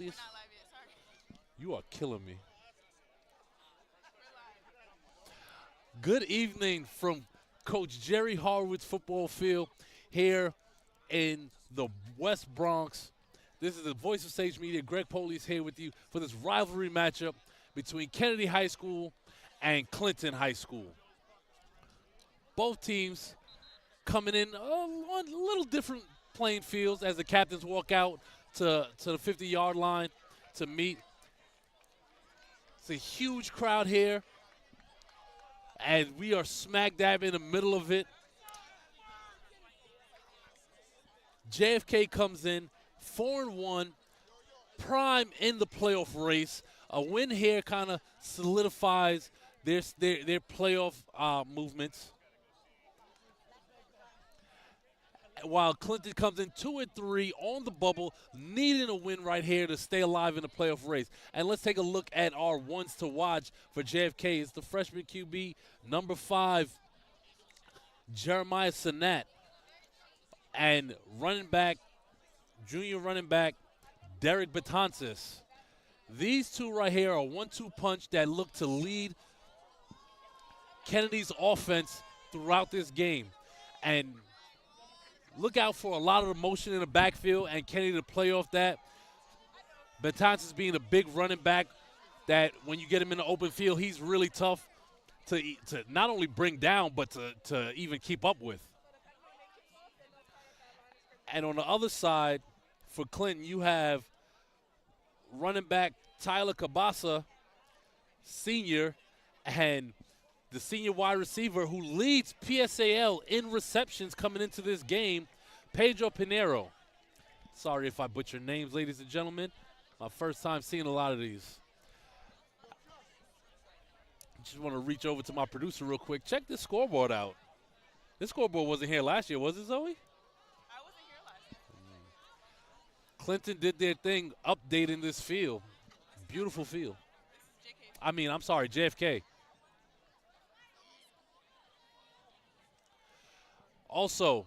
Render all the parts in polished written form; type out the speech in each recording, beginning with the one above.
Please. You are killing me. Good evening from Coach Jerry Harwood's football field here in the West Bronx. This is the Voice of Sage Media. Greg Poley is here with you for this rivalry matchup between Kennedy High School and Clinton High School. Both teams coming in on a little different playing fields as the captains walk out to the 50-yard line to meet. It's a huge crowd here, and we are smack dab in the middle of it. JFK comes in 4-1, prime in the playoff race. A win here kind of solidifies their playoff movements. While Clinton comes in 2-3 on the bubble, needing a win right here to stay alive in the playoff race. And let's take a look at our ones to watch for JFK. It's the freshman QB, number 5, Jeremiah Sinat, and running back, junior running back, Derek Betances. These two right here are a 1-2 punch that look to lead Kennedy's offense throughout this game. And look out for a lot of the motion in the backfield and Kennedy to play off that. Betances being a big running back that when you get him in the open field, he's really tough to not only bring down but to even keep up with. And on the other side, for Clinton, you have running back Tyler Cabasa, senior, and the senior wide receiver who leads PSAL in receptions coming into this game, Pedro Pinero. Sorry if I butcher names, ladies and gentlemen. My first time seeing a lot of these. Just want to reach over to my producer real quick. Check this scoreboard out. This scoreboard wasn't here last year, was it, Zoe? Clinton did their thing updating this field. Beautiful field. I'm sorry, JFK. Also,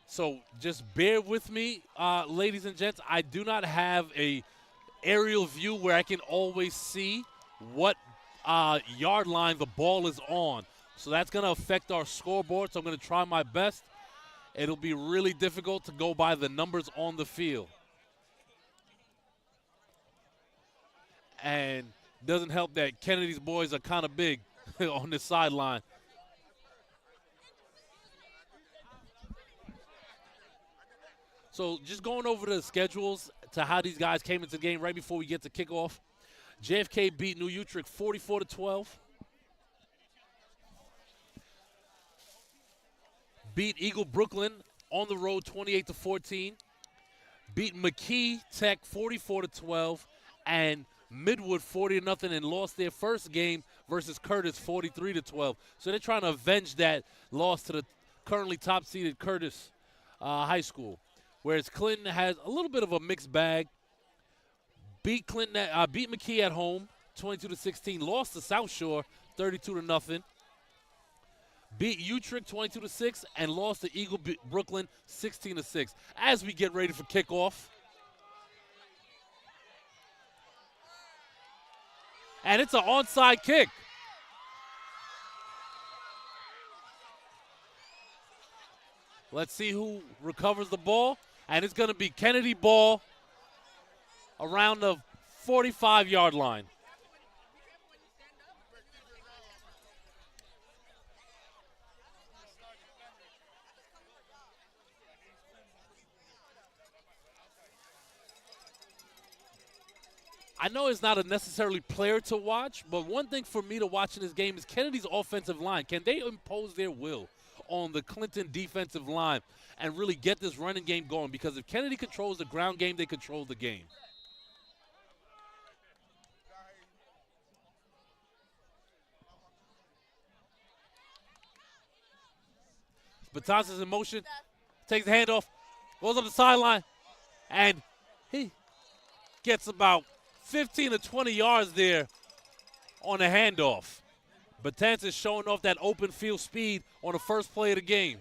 so just bear with me, ladies and gents. I do not have a aerial view where I can always see what yard line the ball is on. So that's going to affect our scoreboard, so I'm going to try my best. It'll be really difficult to go by the numbers on the field. And doesn't help that Kennedy's boys are kind of big on this sideline. So just going over the schedules to how these guys came into the game right before we get to kickoff. JFK beat New Utrecht 44-12. Beat Eagle Brooklyn on the road 28-14. Beat McKee Tech 44-12 and Midwood 40-0 and lost their first game versus Curtis 43-12. So they're trying to avenge that loss to the currently top-seeded Curtis High School. Whereas Clinton has a little bit of a mixed bag. Beat McKee at home 22-16. Lost to South Shore 32-0. Beat Utrecht 22-6 and lost to Eagle Brooklyn 16-6. As we get ready for kickoff. And it's an onside kick. Let's see who recovers the ball. And it's going to be Kennedy ball around the 45-yard line. I know it's not a necessarily player to watch, but one thing for me to watch in this game is Kennedy's offensive line. Can they impose their will on the Clinton defensive line and really get this running game going? Because if Kennedy controls the ground game, they control the game. Betances is in motion, takes the handoff, goes up the sideline, and he gets about 15 to 20 yards there on a handoff. Betances showing off that open field speed on the first play of the game.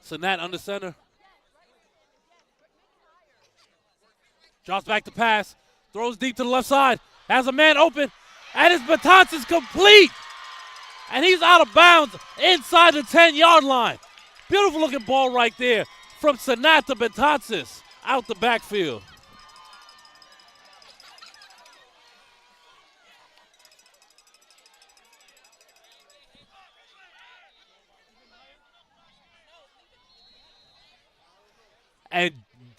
Sinat under center. Drops back to pass. Throws deep to the left side. Has a man open. And his baton is complete. And he's out of bounds inside the 10-yard line. Beautiful looking ball right there from Sinat to Betances out the backfield. And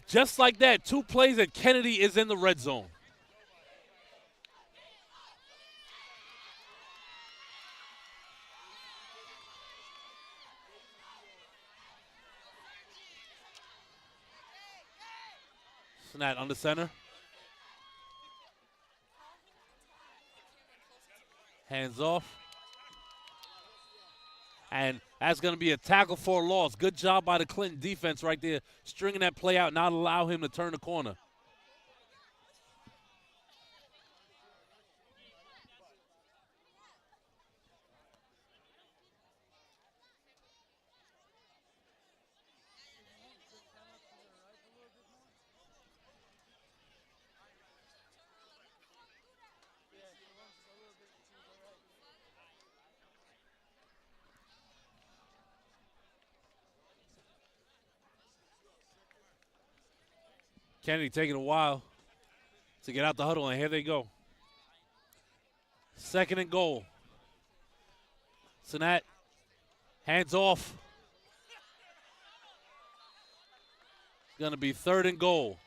just like that, 2 plays and Kennedy is in the red zone. Sinat under center. Hands off. And that's going to be a tackle for a loss. Good job by the Clinton defense right there, stringing that play out, not allow him to turn the corner. Kennedy taking a while to get out the huddle, and here they go. 2nd and goal. Sinat, hands off. It's going to be 3rd and goal.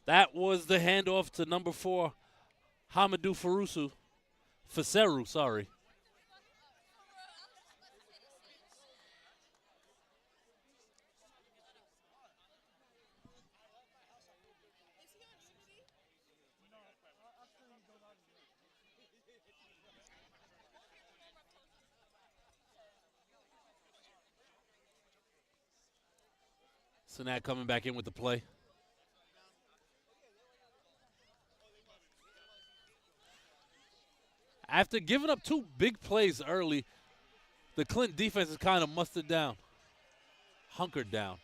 That was the handoff to number 4, Hamidou Faseru, sorry. Sinat coming back in with the play. After giving up 2 big plays early, the Clinton defense is kind of mustered down, hunkered down.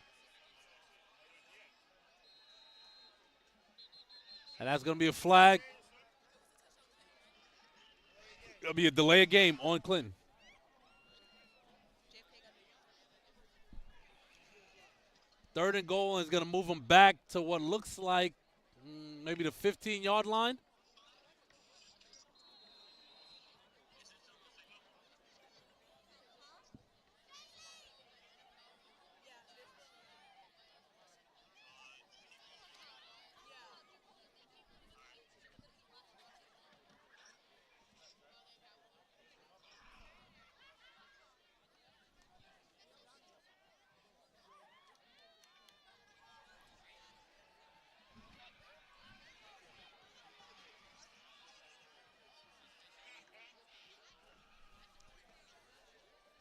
And that's going to be a flag. It'll be a delay of game on Clinton. Third and goal is going to move them back to what looks like maybe the 15-yard line.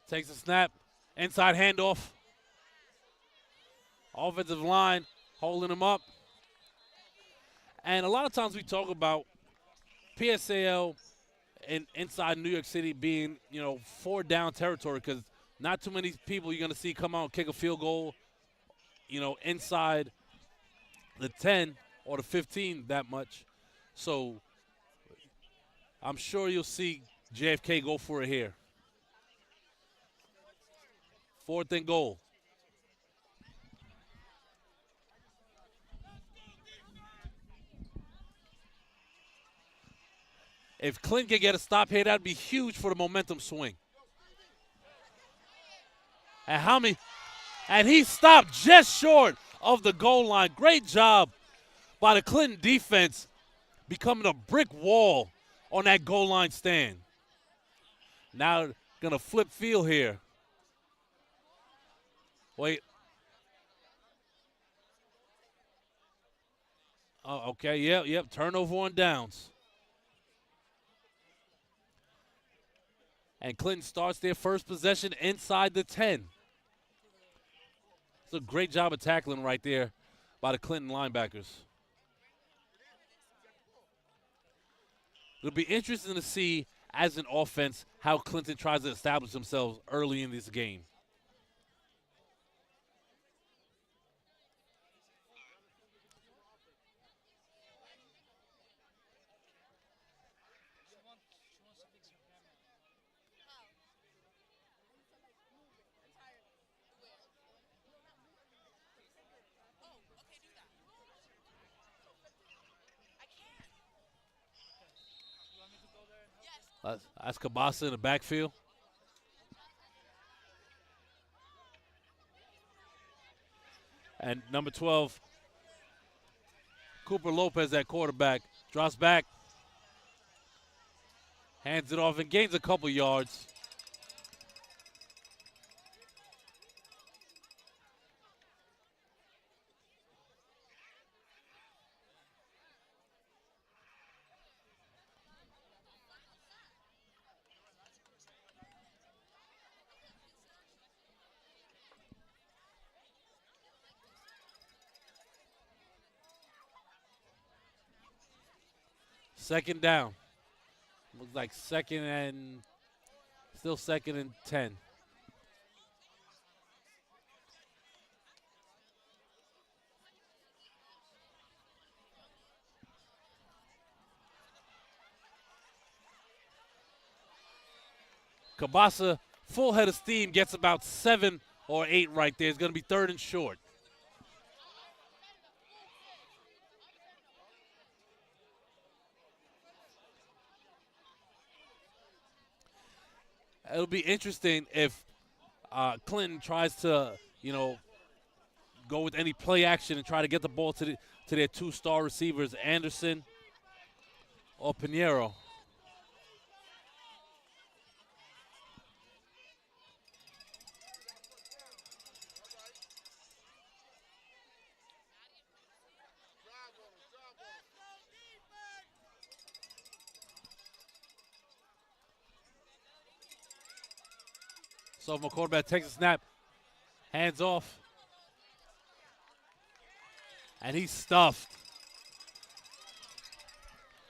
Takes a snap, inside handoff. Offensive line holding him up. And a lot of times we talk about PSAL and inside New York City being, 4-down territory because not too many people you're going to see come out and kick a field goal, inside the 10 or the 15 that much. So I'm sure you'll see JFK go for it here. 4th and goal. If Clint can get a stop here, that'd be huge for the momentum swing. And he stopped just short of the goal line. Great job by the Clinton defense, becoming a brick wall on that goal line stand. Now gonna flip field here. Wait. Oh, okay, yep. Turnover on downs. And Clinton starts their first possession inside the 10. It's a great job of tackling right there by the Clinton linebackers. It'll be interesting to see as an offense, how Clinton tries to establish themselves early in this game. That's Kabasa in the backfield. And number 12, Cooper Lopez at quarterback, drops back, hands it off, and gains a couple yards. Second down. Looks like still second and 10. Kabasa, full head of steam, gets about 7 or 8 right there. It's going to be third and short. It'll be interesting if Clinton tries to, go with any play action and try to get the ball to their 2-star receivers, Anderson or Pinheiro. Sophomore quarterback takes a snap, hands off, and he's stuffed.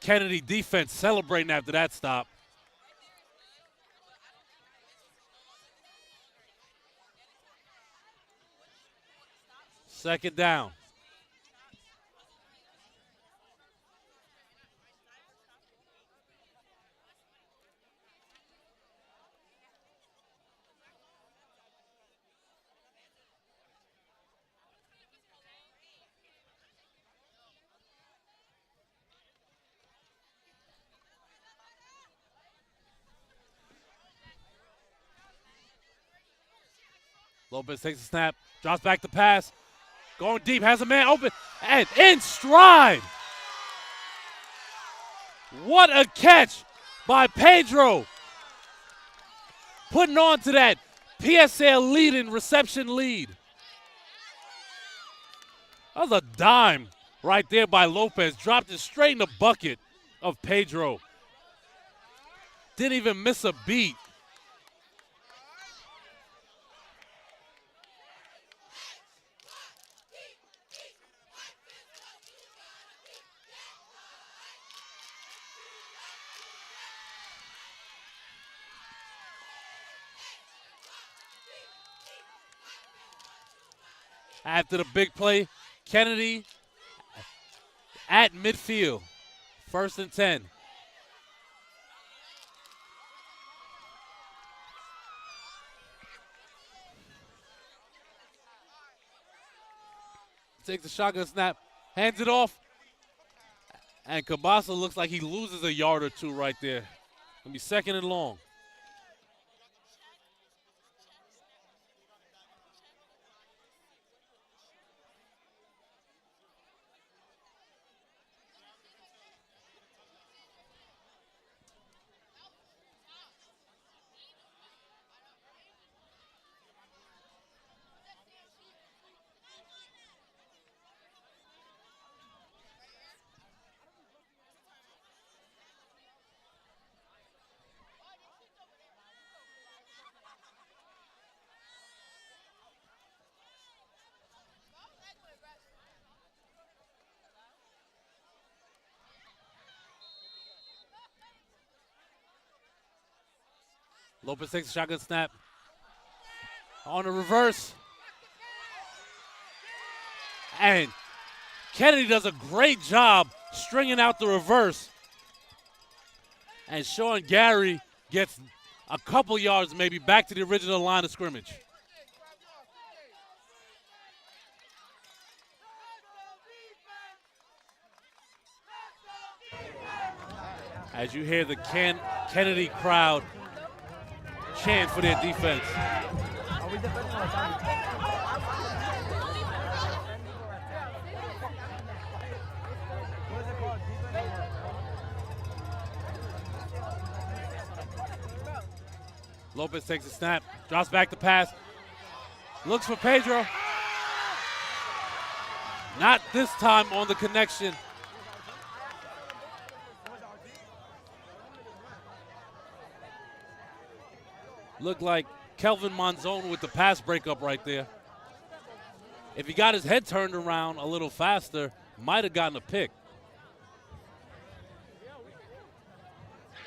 Kennedy defense celebrating after that stop. Second down. Lopez takes a snap, drops back the pass, going deep, has a man open, and in stride. What a catch by Pedro. Putting on to that PSAL leading reception lead. That was a dime right there by Lopez. Dropped it straight in the bucket of Pedro. Didn't even miss a beat. After the big play, Kennedy at midfield. First and 10. Takes the shotgun snap, hands it off, and Kabasa looks like he loses a yard or two right there. Gonna be second and long. Lopez takes a shotgun snap. On the reverse. And Kennedy does a great job stringing out the reverse. And Sean Gary gets a couple yards maybe back to the original line of scrimmage. As you hear the Kennedy crowd chant for their defense. Lopez takes a snap, drops back the pass, looks for Pedro. Not this time on the connection. Looked like Kelvin Monzon with the pass breakup right there. If he got his head turned around a little faster, might have gotten a pick.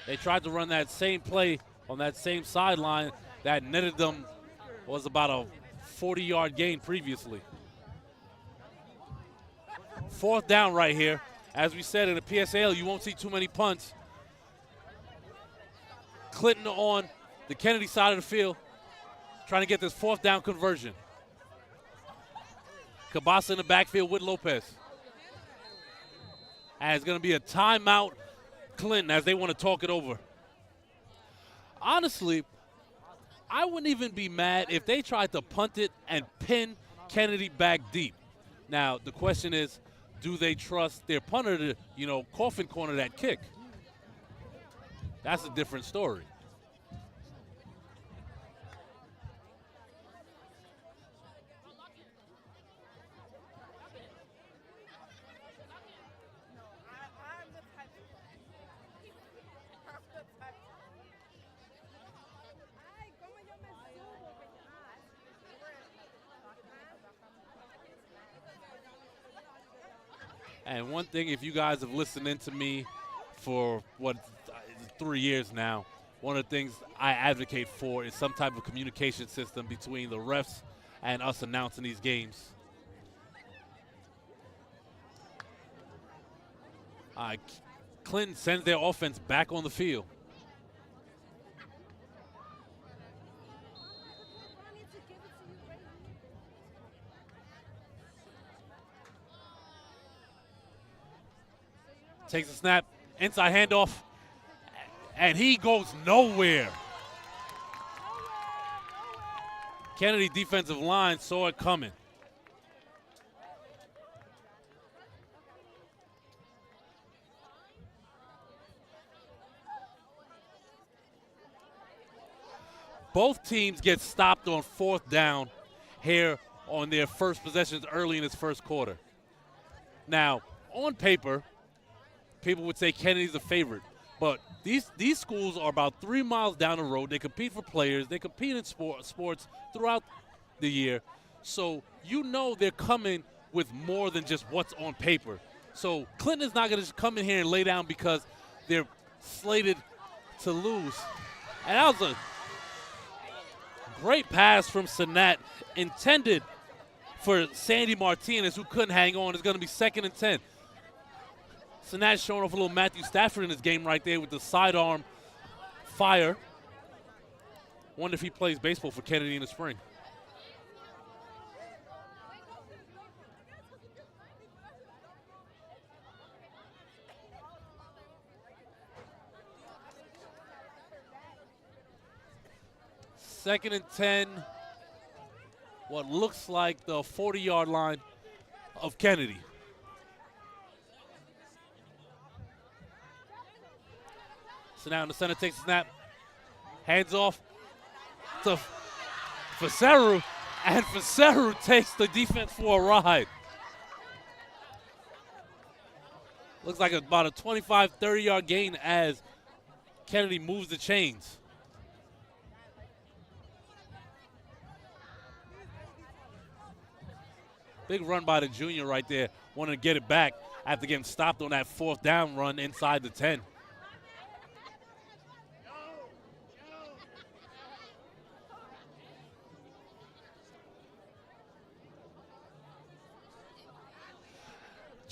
They tried to run that same play on that same sideline that netted them, was about a 40-yard gain previously. 4th down right here. As we said in the PSAL, you won't see too many punts. Clinton on the Kennedy side of the field, trying to get this 4th down conversion. Cabasa in the backfield with Lopez. And it's going to be a timeout, Clinton, as they want to talk it over. Honestly, I wouldn't even be mad if they tried to punt it and pin Kennedy back deep. Now, the question is, do they trust their punter to, coffin corner that kick? That's a different story. And one thing, if you guys have listened in to me for, 3 years now, one of the things I advocate for is some type of communication system between the refs and us announcing these games. Clinton sends their offense back on the field. Takes a snap, inside handoff, and he goes nowhere. Kennedy defensive line saw it coming. Both teams get stopped on 4th down here on their first possessions early in this first quarter. Now, on paper, people would say Kennedy's a favorite, but these schools are about 3 miles down the road. They compete for players. They compete in sports throughout the year. So they're coming with more than just what's on paper. So Clinton's not going to just come in here and lay down because they're slated to lose. And that was a great pass from Sanat, intended for Sandy Martinez, who couldn't hang on. It's going to be 2nd and 10. Sanat showing off a little Matthew Stafford in this game right there with the sidearm fire. Wonder if he plays baseball for Kennedy in the spring. Second and 10. What looks like the 40-yard line of Kennedy. So now in the center takes a snap, hands off to Faseru, and Faseru takes the defense for a ride. Looks like about a 25, 30-yard gain as Kennedy moves the chains. Big run by the junior right there, wanting to get it back after getting stopped on that 4th down run inside the 10.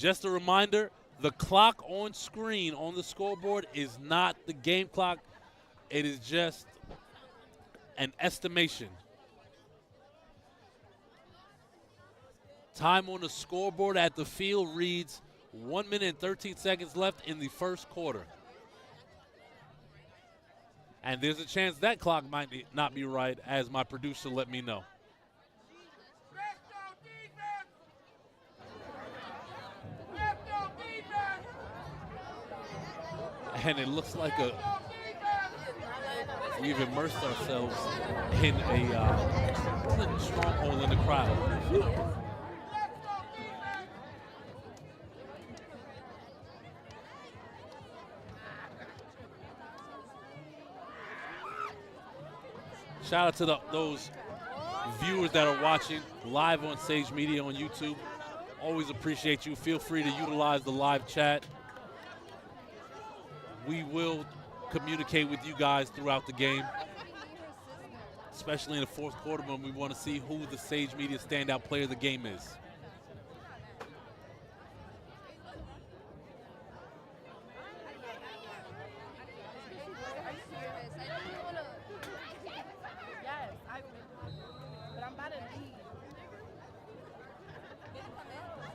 Just a reminder, the clock on screen on the scoreboard is not the game clock. It is just an estimation. Time on the scoreboard at the field reads 1 minute and 13 seconds left in the first quarter. And there's a chance that clock might not be right, as my producer let me know. And it looks like we've immersed ourselves in a Clinton stronghold in the crowd. Shout out to those viewers that are watching live on Sage Media on YouTube. Always appreciate you. Feel free to utilize the live chat. We will communicate with you guys throughout the game, especially in the fourth quarter when we want to see who the Sage Media standout player of the game is.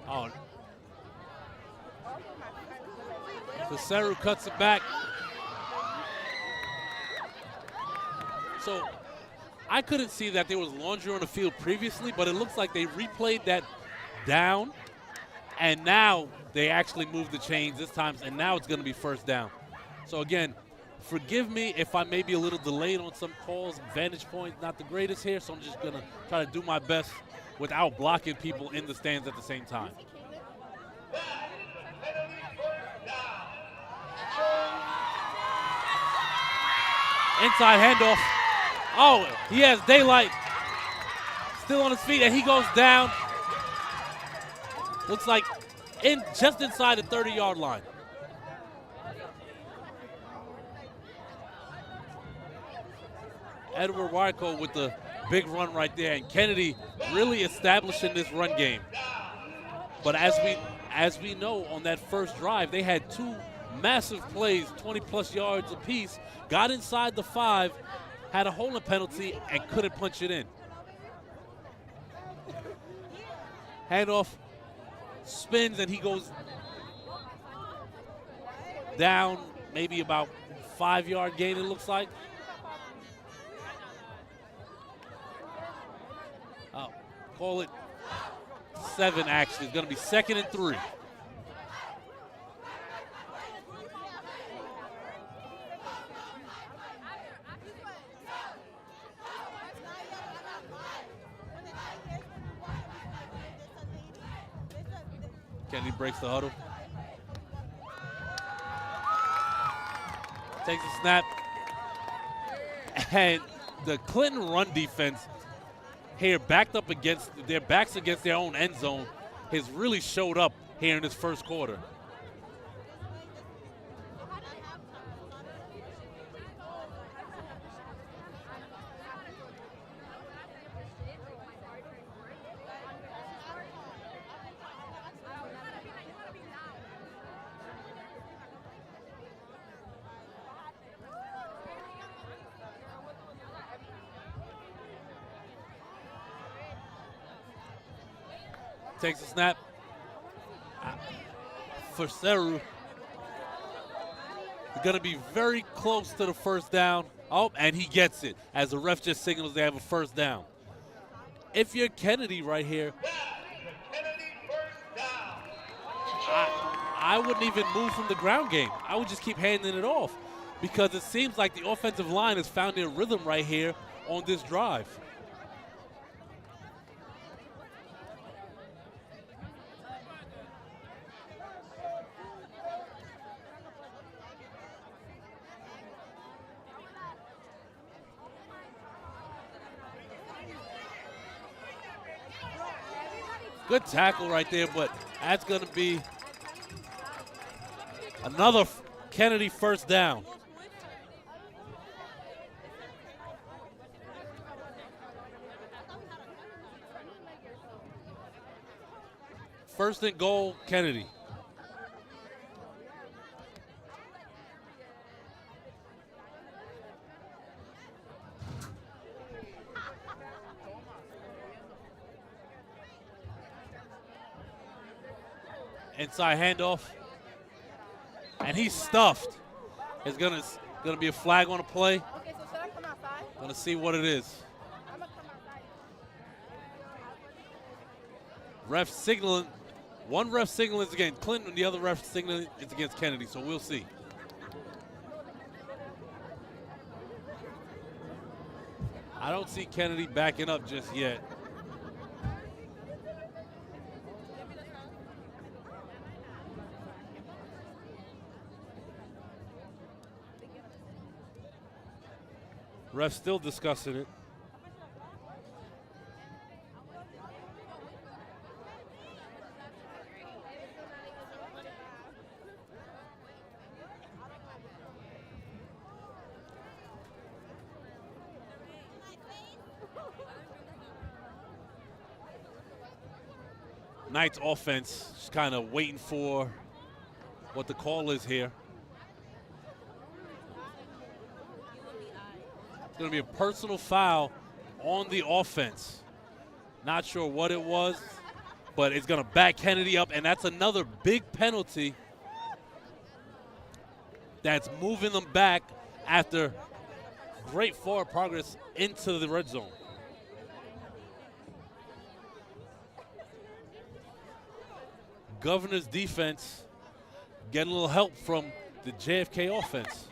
Oh. Varsity cuts it back. So I couldn't see that there was laundry on the field previously, but it looks like they replayed that down, and now they actually moved the chains this time, and now it's going to be first down. So again, forgive me if I may be a little delayed on some calls. Vantage point not the greatest here, so I'm just going to try to do my best without blocking people in the stands at the same time. Inside handoff. Oh, he has daylight. Still on his feet, and he goes down. Looks like just inside the 30-yard line. Edward Wyco with the big run right there, and Kennedy really establishing this run game. But as we know, on that first drive, they had two massive plays, 20-plus yards apiece, got inside the 5, had a holding penalty, and couldn't punch it in. Handoff, spins, and he goes down maybe about 5-yard gain, it looks like. Call it 7, actually. It's going to be 2nd and 3. Kennedy breaks the huddle. Takes a snap. And the Clinton run defense here, backed up against their backs against their own end zone, has really showed up here in this first quarter. Takes a snap. Varsity is going to be very close to the first down. Oh, and he gets it as the ref just signals they have a first down. If you're Kennedy right here, I wouldn't even move from the ground game. I would just keep handing it off because it seems like the offensive line has found their rhythm right here on this drive. Good tackle right there, but that's going to be another Kennedy first down. First and goal, Kennedy. Inside handoff. And he's stuffed. It's gonna be a flag on the play. Okay, so should I come outside? Gonna see what it is. I'm gonna come outside. Ref signaling. One ref signaling is against Clinton, and the other ref signaling is against Kennedy, so we'll see. I don't see Kennedy backing up just yet. Ref still discussing it. Knight's offense just kind of waiting for what the call is here. It's going to be a personal foul on the offense. Not sure what it was, but it's going to back Kennedy up, and that's another big penalty that's moving them back after great forward progress into the red zone. Governor's defense getting a little help from the JFK offense.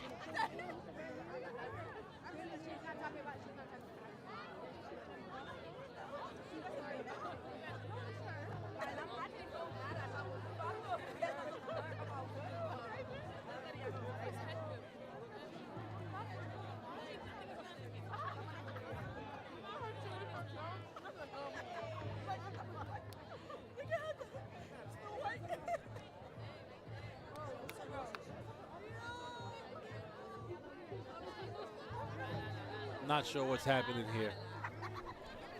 Not sure what's happening here.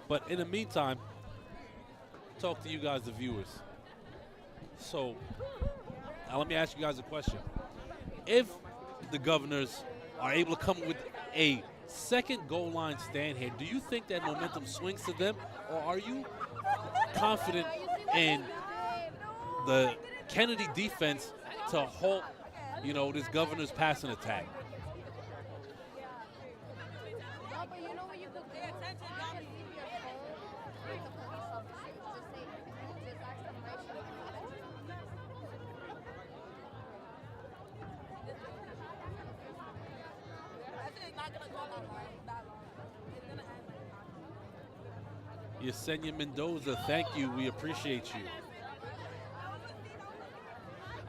But in the meantime, talk to you guys, the viewers. So, now let me ask you guys a question. If the Governors are able to come with a second goal line stand here, do you think that momentum swings to them, or are you confident in the Kennedy defense to halt, this Governor's passing attack? Yesenia Mendoza, thank you. We appreciate you.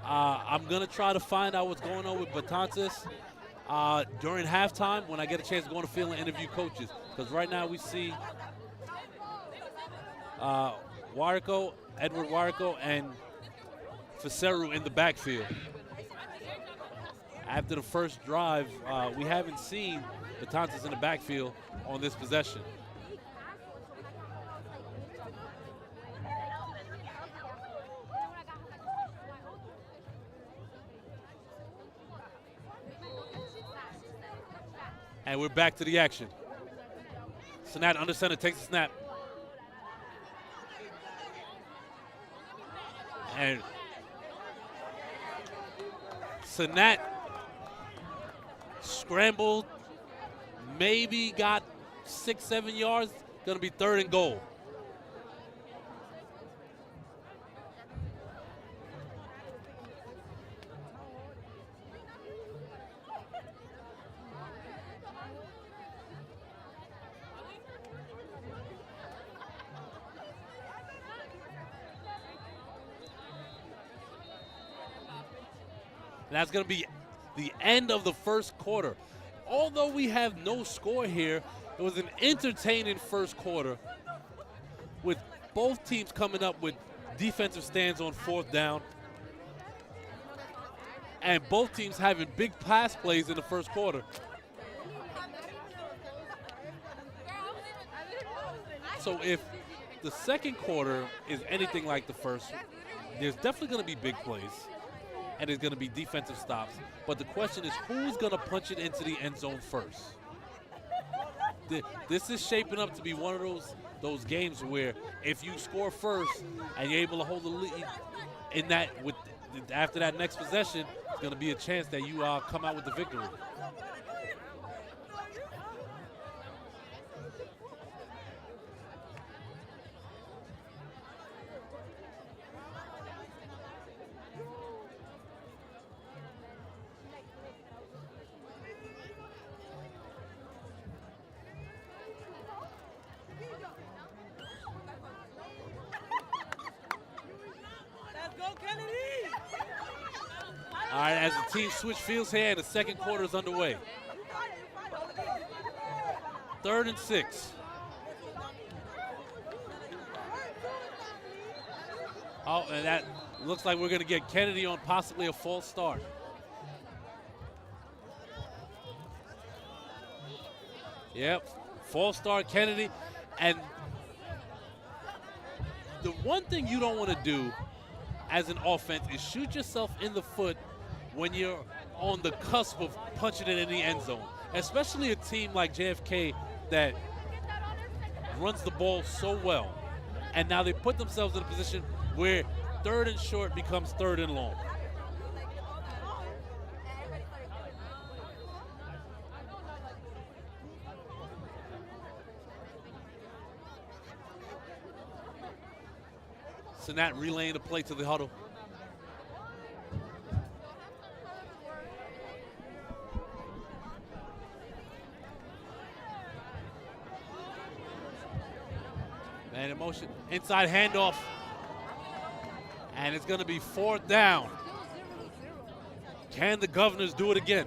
I'm going to try to find out what's going on with Batantes during halftime when I get a chance to go on the field and interview coaches. Because right now we see Edward Warrico and Faceru in the backfield. After the first drive, we haven't seen Batantes in the backfield on this possession. And we're back to the action. Sanat under center takes the snap. And Sanat scrambled, maybe got 6-7 yards. Gonna be 3rd and goal. And that's going to be the end of the first quarter. Although we have no score here, it was an entertaining first quarter with both teams coming up with defensive stands on 4th down and both teams having big pass plays in the first quarter. So if the second quarter is anything like the first, there's definitely going to be big plays. And it's going to be defensive stops. But the question is, who's going to punch it into the end zone first? This is shaping up to be one of those games where if you score first and you're able to hold the lead, in that after that next possession, it's going to be a chance that you come out with the victory. All right, as the team switch fields here, and the second quarter is underway. 3rd and 6. Oh, and that looks like we're going to get Kennedy on possibly a false start. Yep, false start Kennedy. And the one thing you don't want to do as an offense is shoot yourself in the foot when you're on the cusp of punching it in the end zone, especially a team like JFK that runs the ball so well. And now they put themselves in a position where 3rd and short becomes 3rd and long. Sinat relaying the play to the huddle. Man in motion, inside handoff. And it's going to be 4th down. Can the Governors do it again?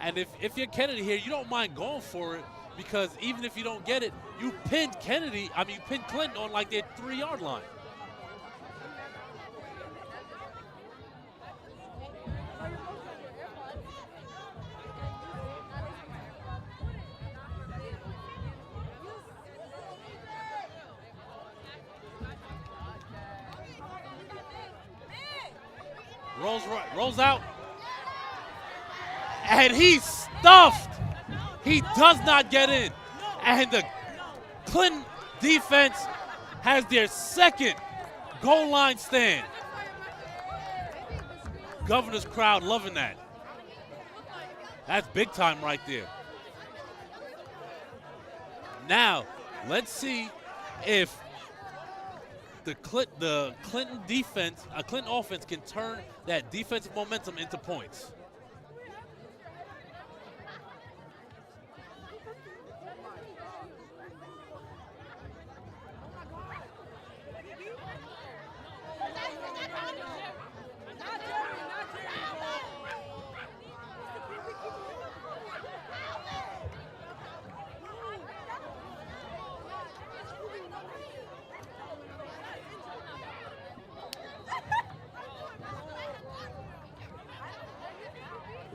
And if you're Kennedy here, you don't mind going for it, because even if you don't get it, you pinned Clinton on like their 3-yard line. Rolls out. And he's stuffed. He does not get in. And the Clinton defense has their second goal line stand. Governor's crowd loving that. That's big time right there. Now, let's see if the Clinton offense can turn that defensive momentum into points.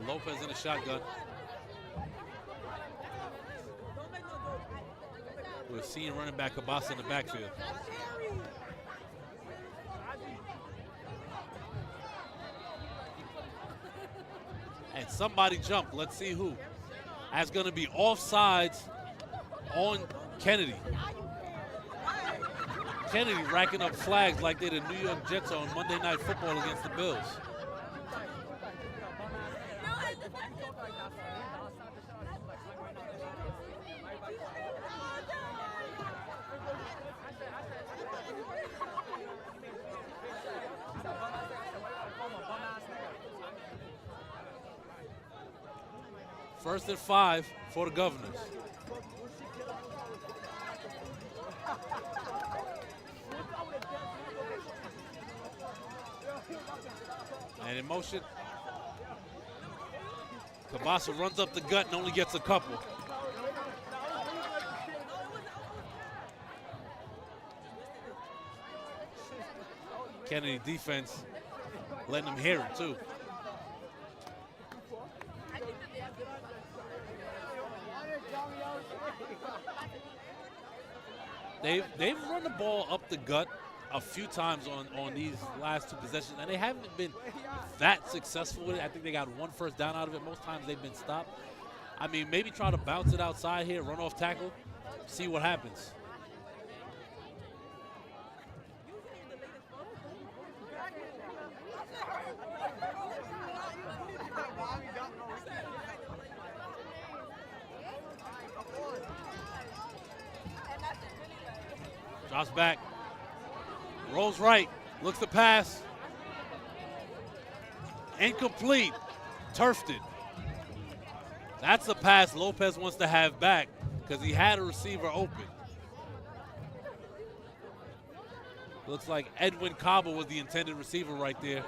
Lopez in the shotgun. We're seeing running back Kabasa in the backfield. And somebody jumped. Let's see who. That's going to be offsides on Kennedy. Kennedy racking up flags like they the New York Jets on Monday Night Football against the Bills. First and 5 for the Governors. And in motion, Kabasa runs up the gut and only gets a couple. Kennedy defense letting him hear it too. They've run the ball up the gut a few times on these last 2 possessions, and they haven't been that successful with it. I think they got 1 first down out of it. Most times they've been stopped. I mean, maybe try to bounce it outside here, run off tackle, see what happens. Drops back, rolls right, looks to pass. Incomplete, turfed it. That's a pass Lopez wants to have back because he had a receiver open. Looks like Edwin Cabo was the intended receiver right there.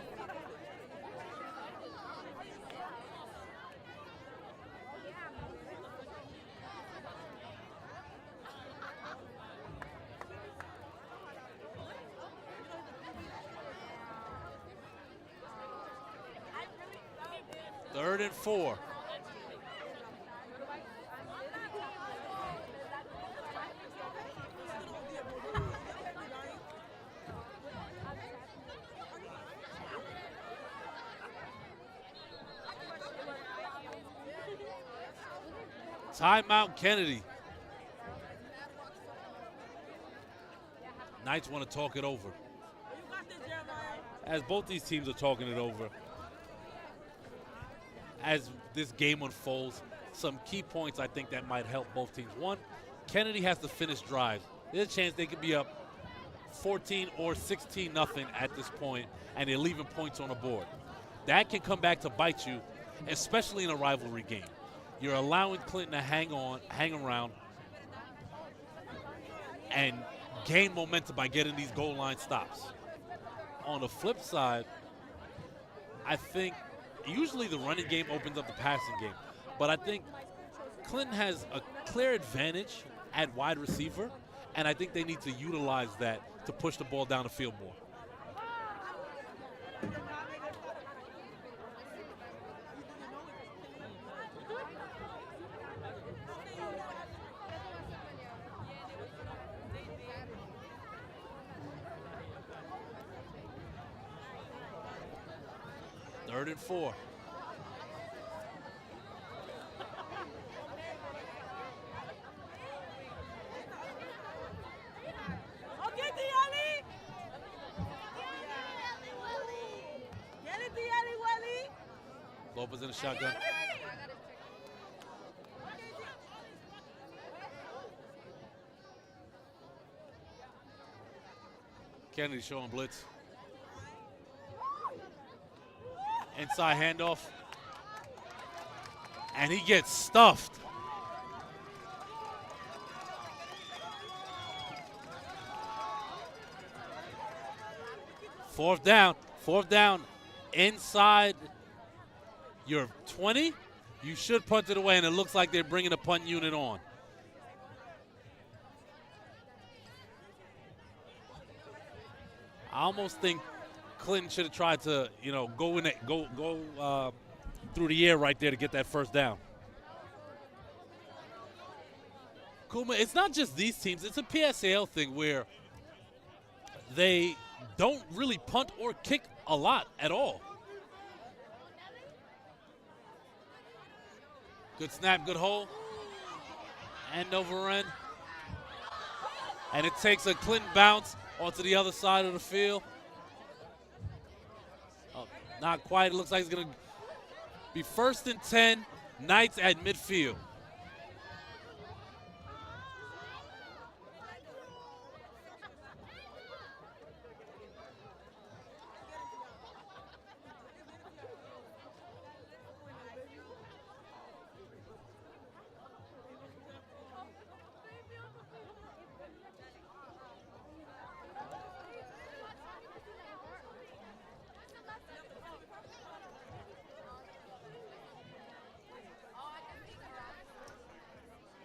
Third and 4. Timeout Kennedy. Knights want to talk it over. As both these teams are talking it over, as this game unfolds, some key points I think that might help both teams. One, Kennedy has to finish drives. There's a chance they could be up 14 or 16-0 at this point, and they're leaving points on the board. That can come back to bite you, especially in a rivalry game. You're allowing Clinton to hang around, and gain momentum by getting these goal line stops. On the flip side, I think usually the running game opens up the passing game, but I think Clinton has a clear advantage at wide receiver, and I think they need to utilize that to push the ball down the field more. Third and 4. Lopez in the shotgun. Kennedy showing blitz. Inside handoff. And he gets stuffed. Fourth down inside your 20. You should punt it away, and it looks like they're bringing a punt unit on. I almost think Clinton should have tried to, go through the air right there to get that first down. Kuma, it's not just these teams. It's a PSAL thing where they don't really punt or kick a lot at all. Good snap, good hole. End over end. And it takes a Clinton bounce onto the other side of the field. Oh, not quite. It looks like it's going to be 1st and 10. Knights at midfield.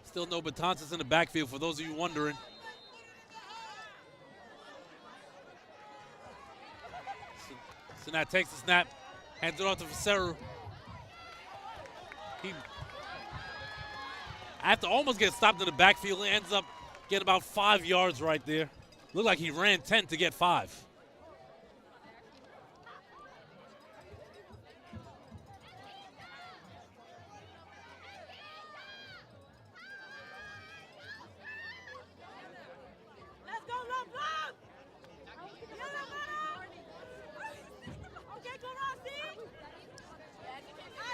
Still no Betances in the backfield, for those of you wondering. Sinat takes the snap, hands it off to Faceru. He, after almost getting stopped in the backfield, he ends up getting about 5 yards right there. Looked like he ran 10 to get 5.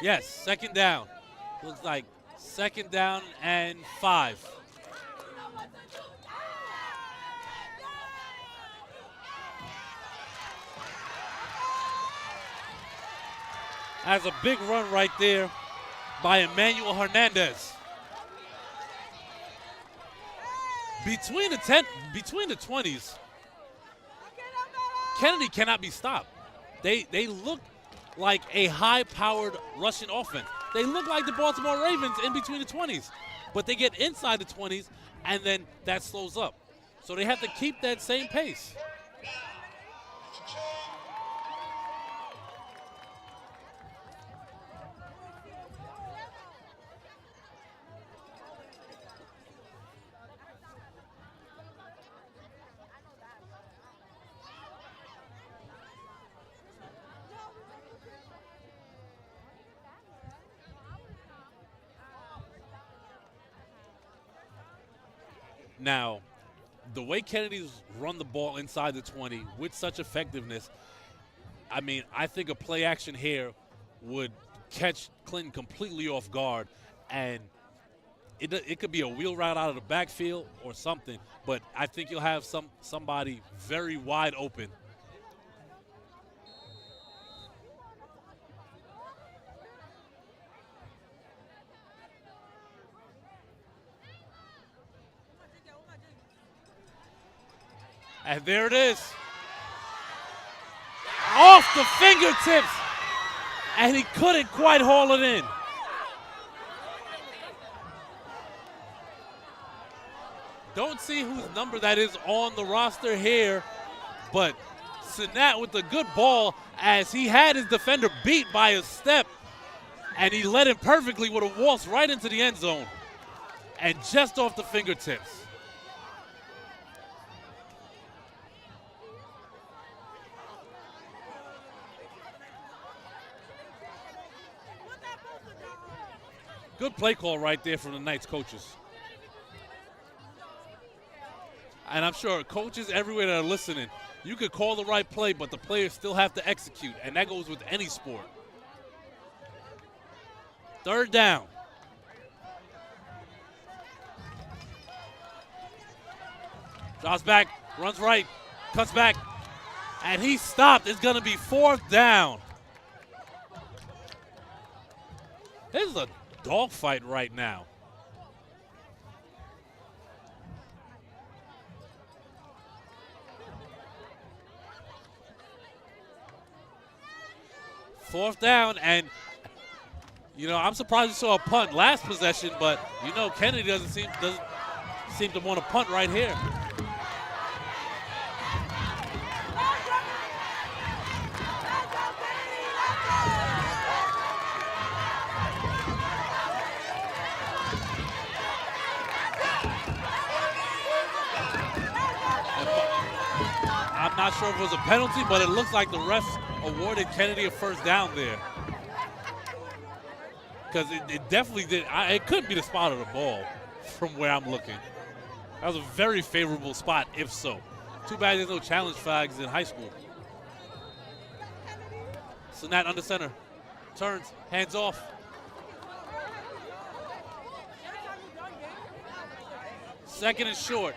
Yes, second down. Looks like second down and 5. Has a big run right there by Emmanuel Hernandez. Between the 20s, Kennedy cannot be stopped. They look like a high-powered Russian offense. They look like the Baltimore Ravens in between the 20s, but they get inside the 20s, and then that slows up. So they have to keep that same pace. Now, the way Kennedy's run the ball inside the 20 with such effectiveness, I mean, I think a play action here would catch Clinton completely off guard, and it could be a wheel route out of the backfield or something, but I think you'll have somebody very wide open. And there it is. Off the fingertips. And he couldn't quite haul it in. Don't see whose number that is on the roster here, but Sinat with a good ball as he had his defender beat by a step, and he led him perfectly with a waltz right into the end zone and just off the fingertips. Good play call right there from the Knights coaches. And I'm sure coaches everywhere that are listening, you could call the right play, but the players still have to execute, and that goes with any sport. Third down. Drops back, runs right, cuts back, and he stopped. It's going to be fourth down. This is a dogfight right now. Fourth down, and you know, I'm surprised we saw a punt last possession, but you know, Kennedy doesn't seem to want to punt right here. I'm not sure if it was a penalty, but it looks like the refs awarded Kennedy a first down there. Because it definitely did. It couldn't be the spot of the ball from where I'm looking. That was a very favorable spot, if so. Too bad there's no challenge flags in high school. Sinat under center. Turns, hands off. Second and short.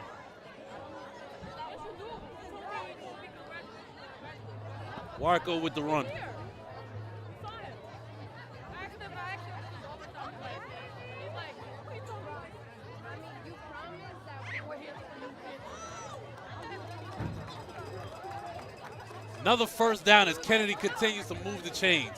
Warco with the run. Another first down as Kennedy continues to move the chains.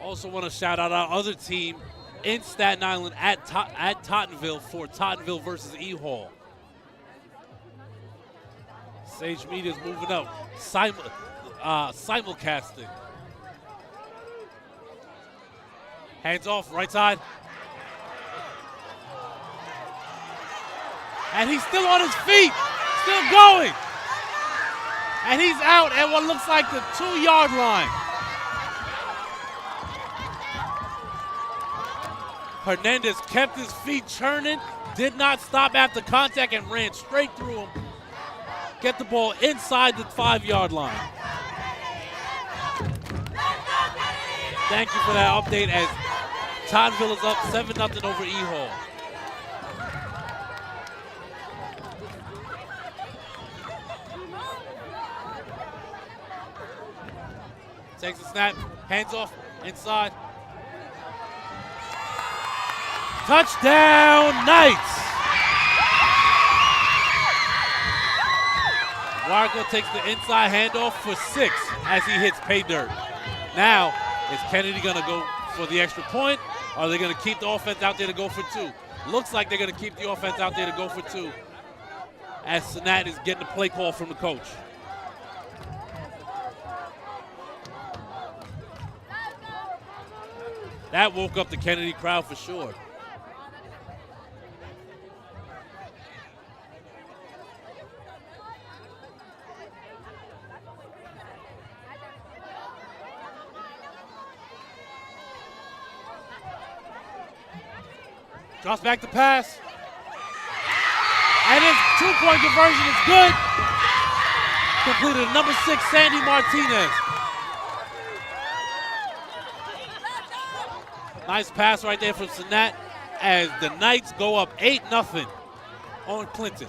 Also want to shout out our other team in Staten Island at Tottenville for Tottenville versus E-Hall. Sage Media is moving up, simulcasting. Hands off, right side. And he's still on his feet, still going. And he's out at what looks like the 2-yard line. Hernandez kept his feet churning, did not stop after contact, and ran straight through him. Get the ball inside the 5-yard line. Thank you for that update as Toddville is up 7-0 over E Hall. Takes the snap, hands off, inside. Touchdown, Knights! Warco takes the inside handoff for 6 as he hits pay dirt. Now, is Kennedy gonna go for the extra point, or are they gonna keep the offense out there to go for 2? Looks like they're gonna keep the offense out there to go for 2 as Sanat is getting the play call from the coach. That woke up the Kennedy crowd for sure. Drops back to pass. And his 2-point conversion is good. Completed number 6, Sandy Martinez. Nice pass right there from Sanat as the Knights go up 8-0 on Clinton.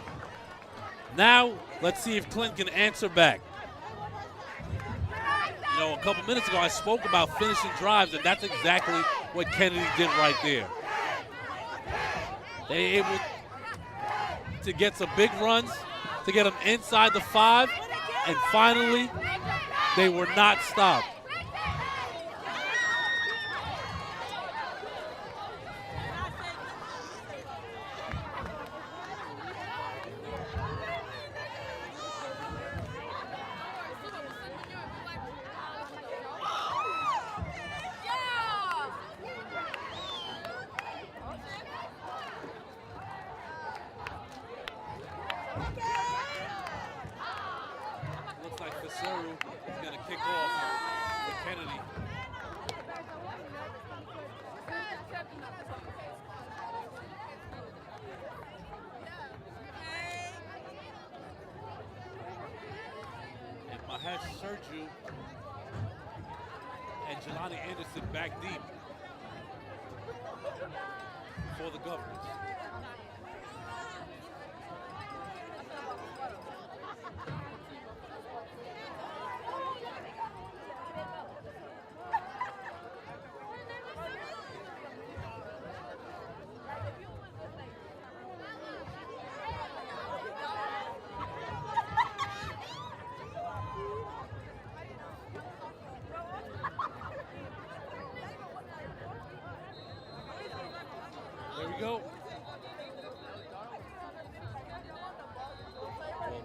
Now, let's see if Clinton can answer back. You know, a couple minutes ago I spoke about finishing drives, and that's exactly what Kennedy did right there. They able to get some big runs, to get them inside the 5, and finally, they were not stopped. Sergio and Jelani Anderson back deep for the Governors. Go. Well,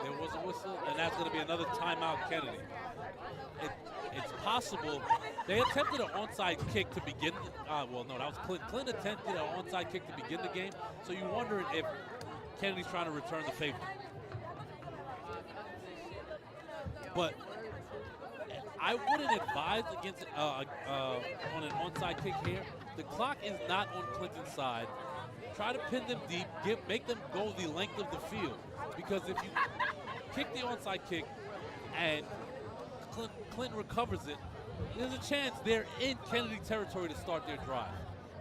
there was a whistle, and that's going to be another timeout, Kennedy. It's possible. They attempted an onside kick to begin. Well, no, that was Clinton. Clinton attempted an onside kick to begin the game, so you're wondering if Kennedy's trying to return the favor. But I wouldn't advise against on an onside kick here. The clock is not on Clinton's side. Try to pin them deep, make them go the length of the field. Because if you kick the onside kick and Clinton recovers it, there's a chance they're in Kennedy territory to start their drive.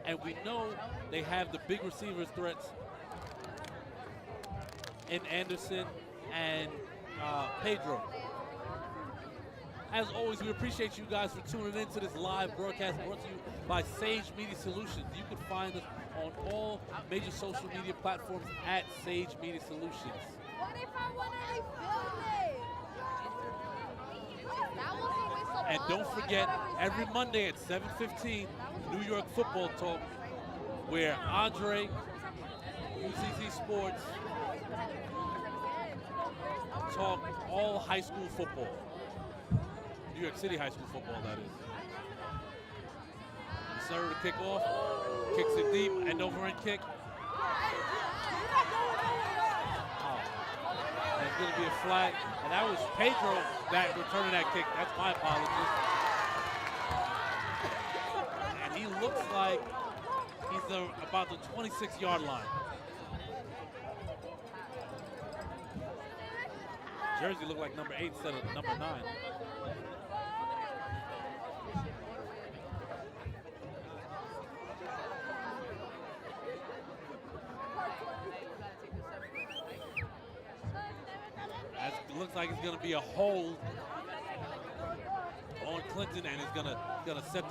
And we know they have the big receivers threats in Anderson and Pedro. As always, we appreciate you guys for tuning in to this live broadcast brought to you by Sage Media Solutions. You can find us on all major social media platforms at Sage Media Solutions. And don't forget, every Monday at 7:15, New York Football Talk, where Andre, UCC Sports, talk all high school football. New York City high school football, that is. Serve to kick off, kicks it deep, end over end kick. There's going to be a flag, and that was Pedro that returning that kick. That's my apologies. And he looks like he's about the 26-yard line. Jersey looked like number 8 instead of number 9. It looks like it's going to be a hold on Clinton, and it's gonna set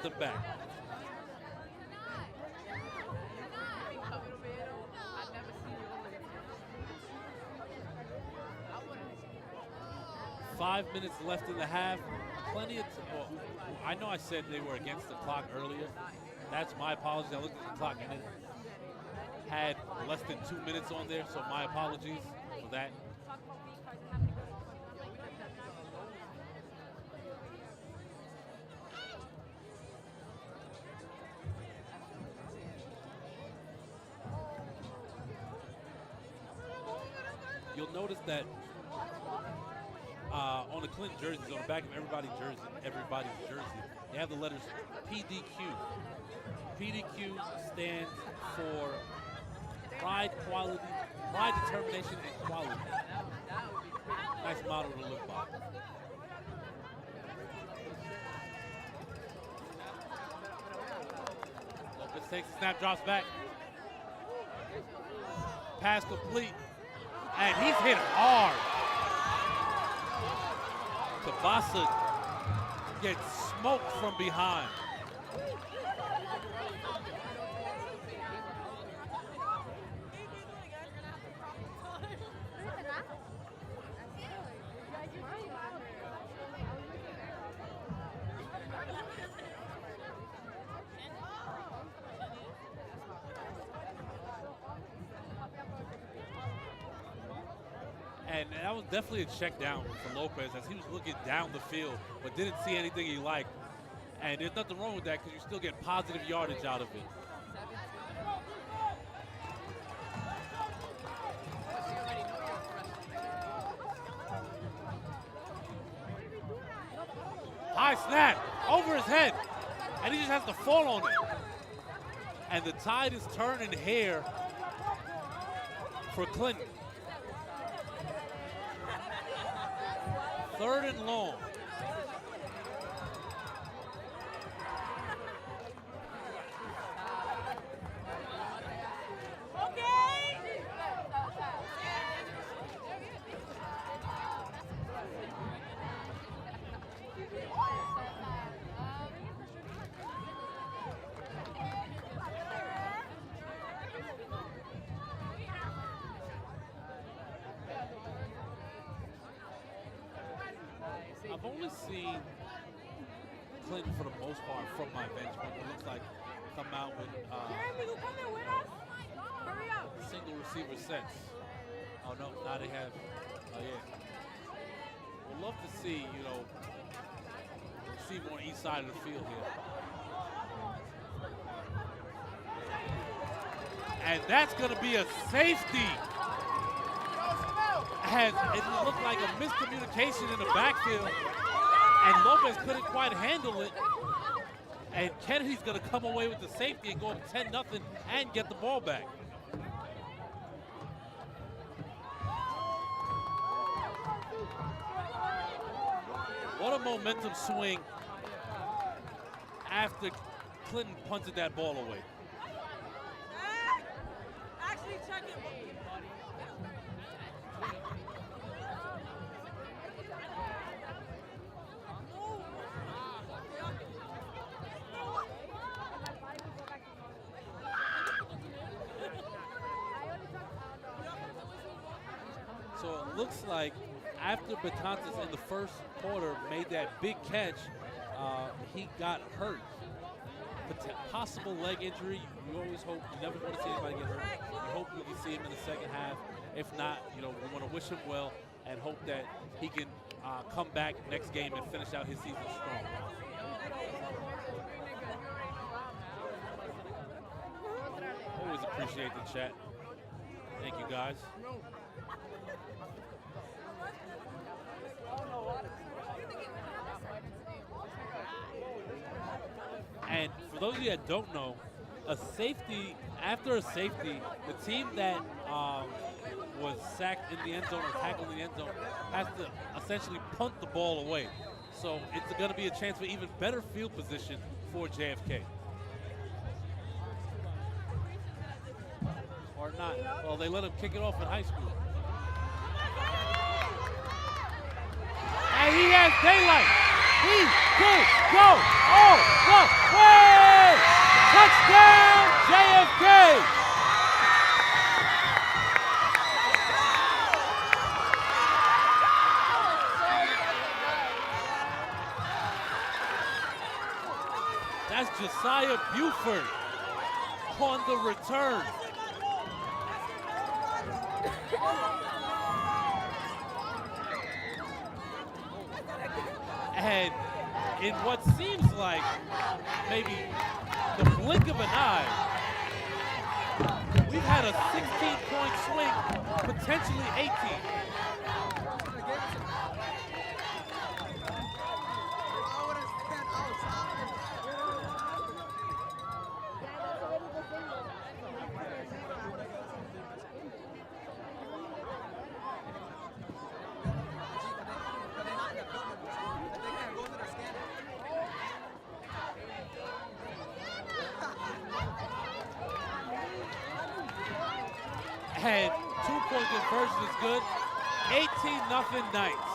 them back. Five minutes left in the half. Plenty of well, I know I said they were against the clock earlier. That's my apologies. I looked at the clock and it had less than 2 minutes on there, so my apologies for that. You'll notice that on the Clinton jerseys, on the back of everybody's jersey, they have the letters PDQ. PDQ stands for pride, quality, pride, determination, and quality. Nice motto to live by. Lopez takes the snap, drops back. Pass complete. And he's hit hard. Tabasa gets smoked from behind. And that was definitely a check down for Lopez as he was looking down the field, but didn't see anything he liked. And there's nothing wrong with that because you still get positive yardage out of it. High snap over his head, and he just has to fall on it. And the tide is turning here for Clinton. 3rd and long. I've only seen Clinton, for the most part, from my bench, but it looks like come out with single receiver sets. Oh no, now they have. Oh yeah. We'd love to see, receiver on each side of the field here. And that's going to be a safety. It looked like a miscommunication in the backfield, and Lopez couldn't quite handle it. And Kennedy's going to come away with the safety and go up 10-0 and get the ball back. What a momentum swing after Clinton punted that ball away. Actually, check it. So it looks like after Betances in the first quarter made that big catch, he got hurt. Possible leg injury. You always hope, you never want to see anybody get hurt. You hope you can see him in the second half. If not, we want to wish him well and hope that he can come back next game and finish out his season strong. Always appreciate the chat. Thank you, guys. And for those of you that don't know, a safety, after a safety, the team that was sacked in the end zone or tackled in the end zone has to essentially punt the ball away. So it's going to be a chance for even better field position for JFK. Or not. Well, they let him kick it off in high school. And he has daylight. He could go. Oh, go. Way! Touchdown, JFK. That's Josiah Buford on the return. And in what seems like maybe the blink of an eye, we've had a 16-point swing, potentially 18. And 2-point conversion is good. 18-0 Knights.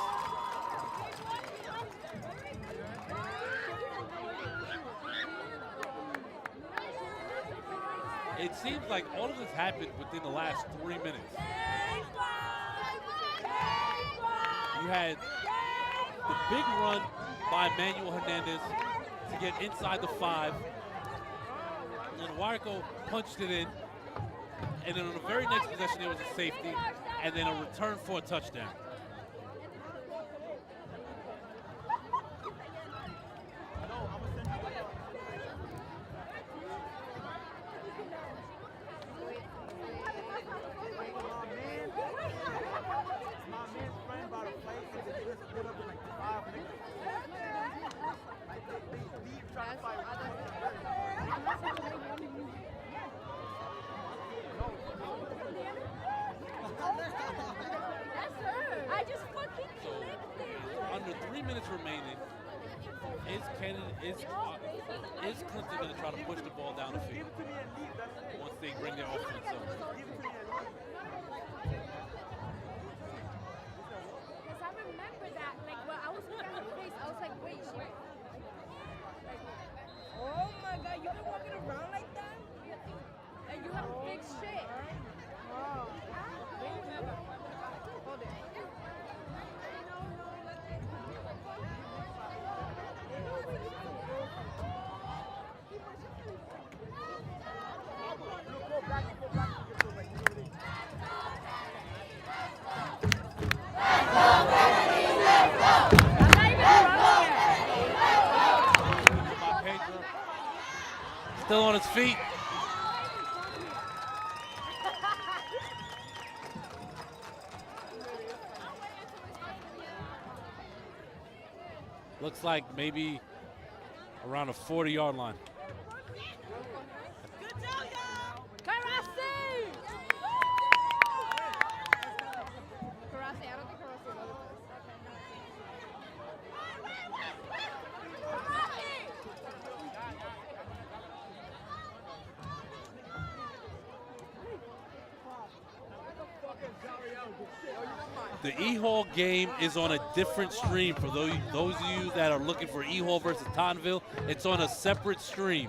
It seems like all of this happened within the last 3 minutes. You had the big run by Manuel Hernandez to get inside the 5. And then Warco punched it in. And then on the very next possession, there was a safety, and then a return for a touchdown. Under 3 minutes remaining, is Clinton going to try to push the ball down the field once they bring their offense up? Because I remember that, like, when I was looking at her face, I was like, wait, she... Oh my God, you've been walking around like that? And you haven't fixed shit. Oh. Hold it. Still on his feet. Looks like maybe around a 40-yard line. The E-Hall game is on a different stream for those of you that are looking for E-Hall versus Tottenville. It's on a separate stream.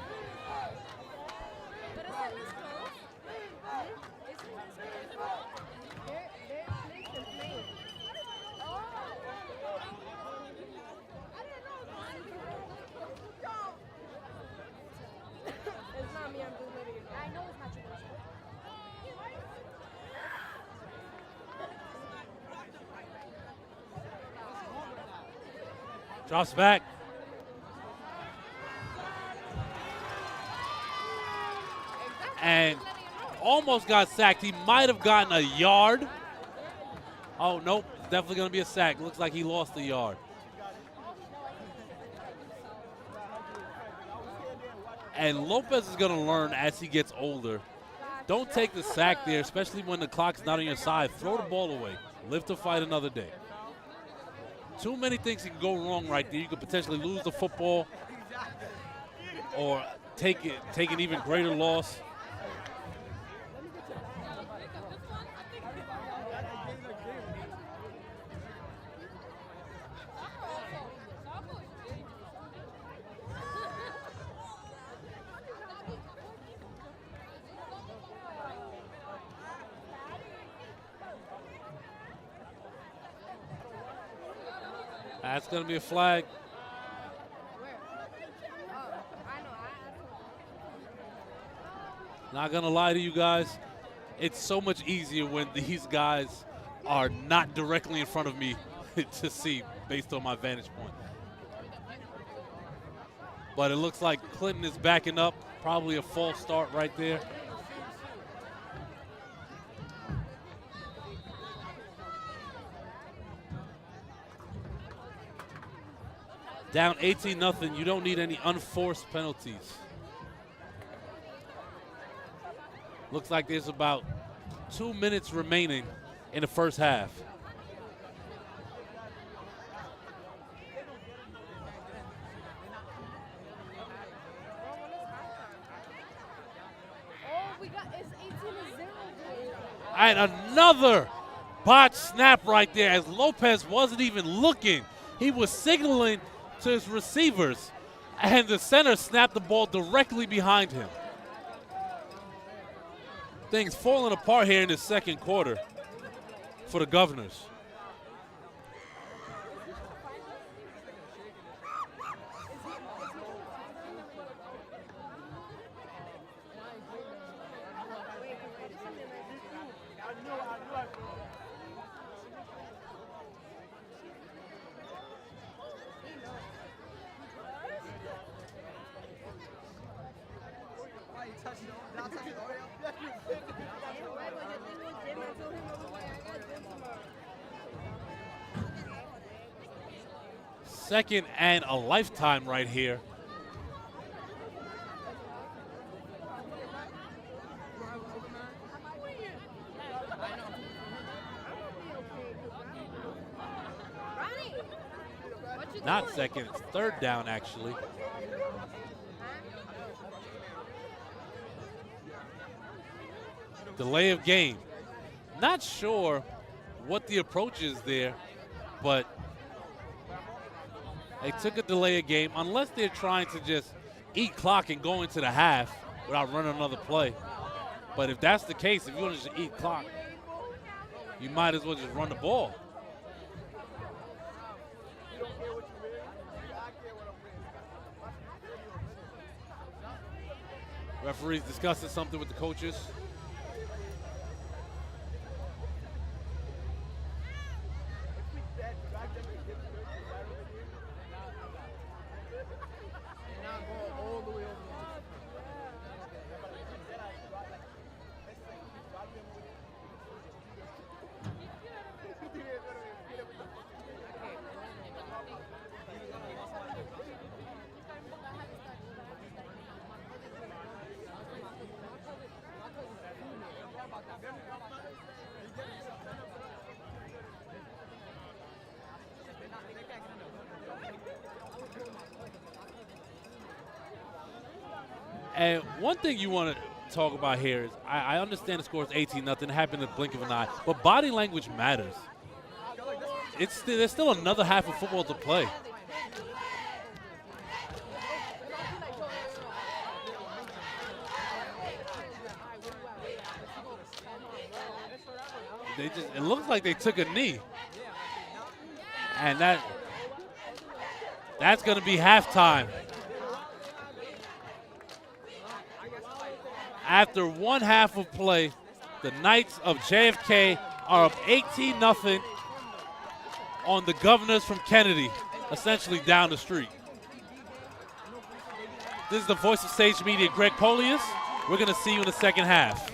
Drops back. And almost got sacked. He might have gotten a yard. Oh, nope. It's definitely going to be a sack. Looks like he lost a yard. And Lopez is going to learn as he gets older. Don't take the sack there, especially when the clock's not on your side. Throw the ball away. Live to fight another day. Too many things can go wrong right there. You could potentially lose the football or take an even greater loss. That's going to be a flag. Not going to lie to you guys, it's so much easier when these guys are not directly in front of me to see based on my vantage point. But it looks like Clinton is backing up. Probably a false start right there. Down 18-0, you don't need any unforced penalties. Looks like there's about 2 minutes remaining in the first half. And another botch snap right there as Lopez wasn't even looking. He was signaling to his receivers, and the center snapped the ball directly behind him. Things falling apart here in the second quarter for the Governors. Second and a lifetime right here. Not second, it's third down actually. Delay of game. Not sure what the approach is there, but they took a delay of game unless they're trying to just eat clock and go into the half without running another play. But if that's the case, if you want to just eat clock, you might as well just run the ball. Referees discussing something with the coaches. And one thing you want to talk about here is I understand the score is 18-0. It happened in the blink of an eye. But body language matters. There's still another half of football to play. It looks like they took a knee. And that's going to be halftime. After one half of play, the Knights of JFK are up 18-0 on the Governors from Kennedy, essentially down the street. This is the voice of Sage Media, Greg Polius. We're going to see you in the second half.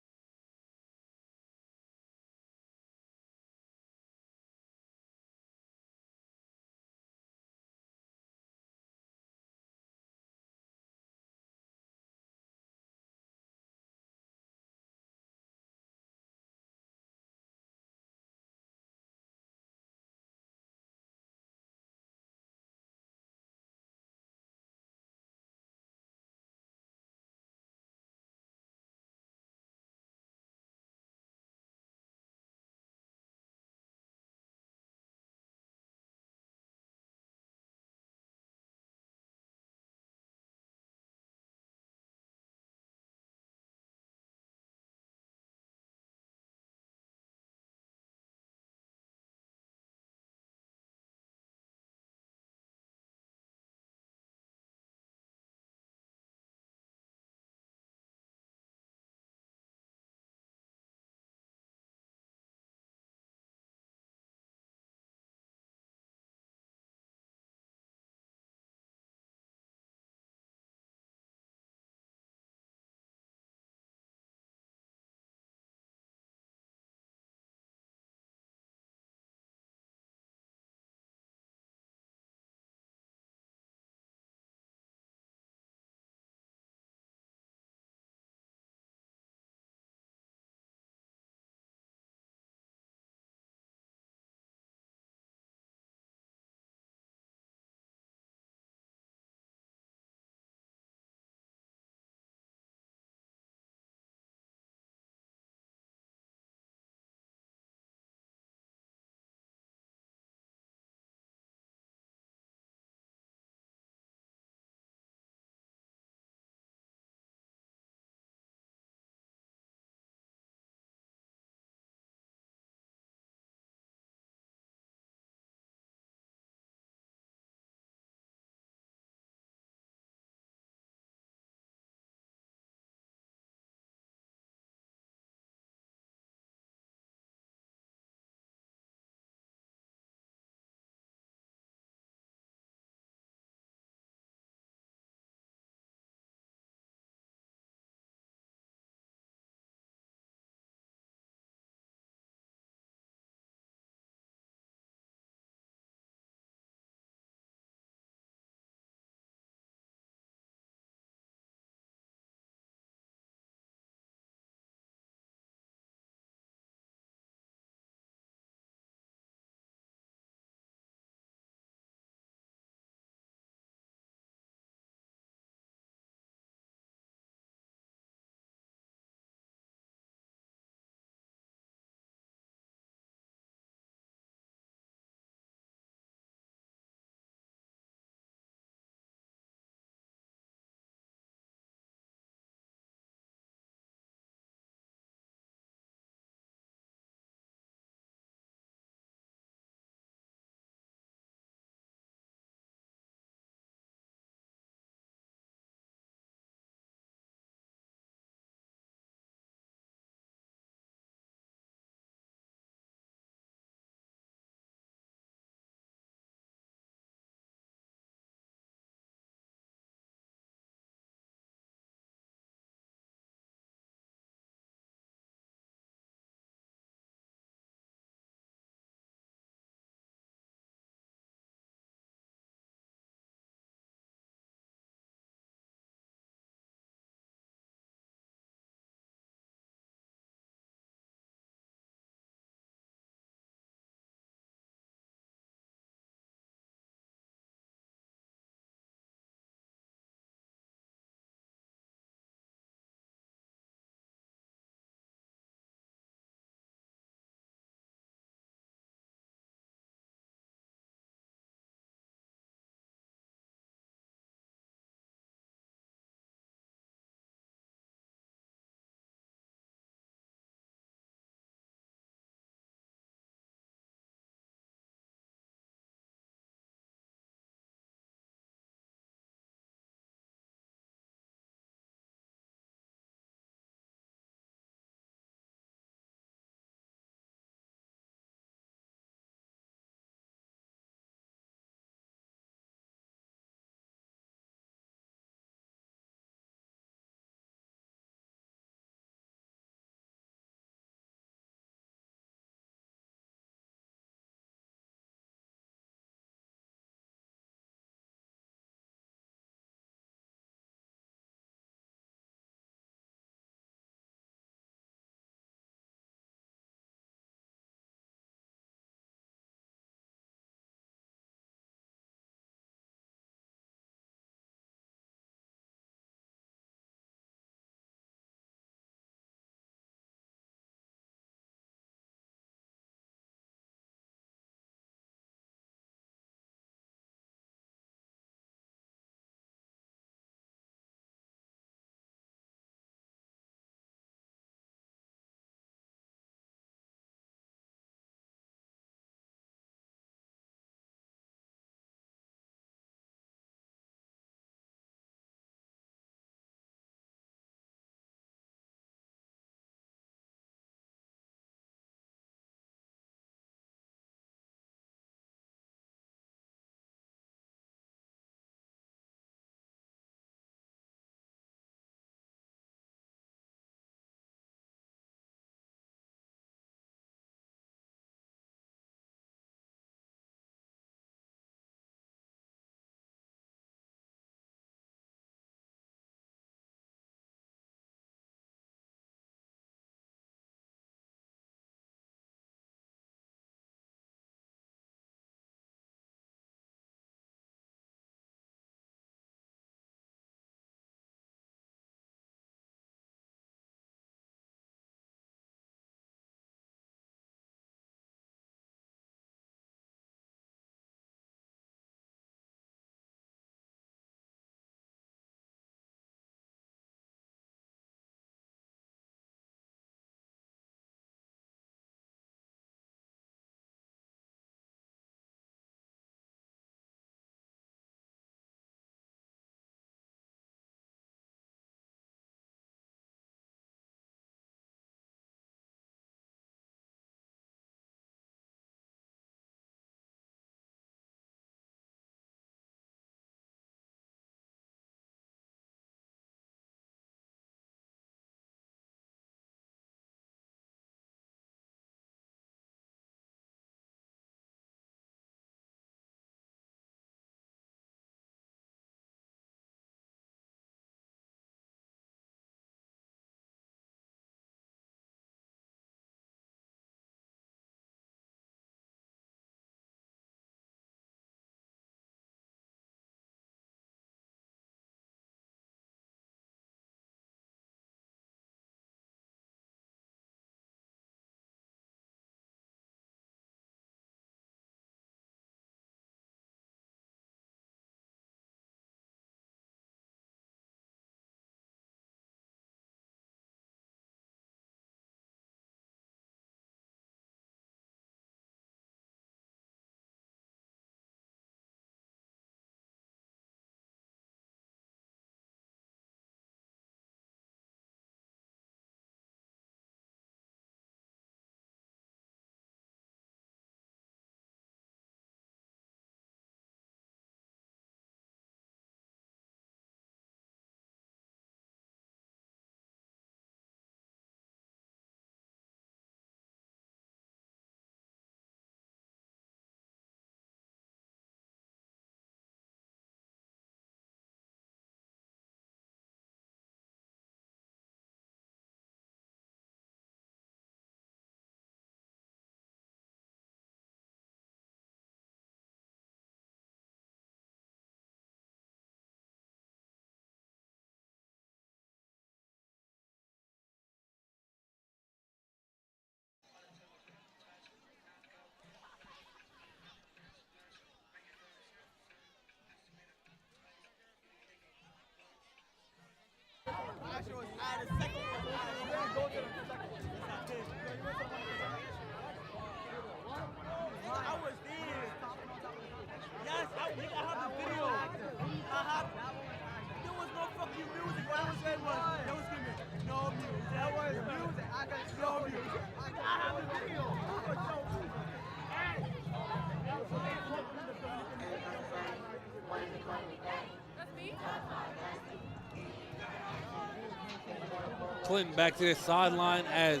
Clinton back to their sideline as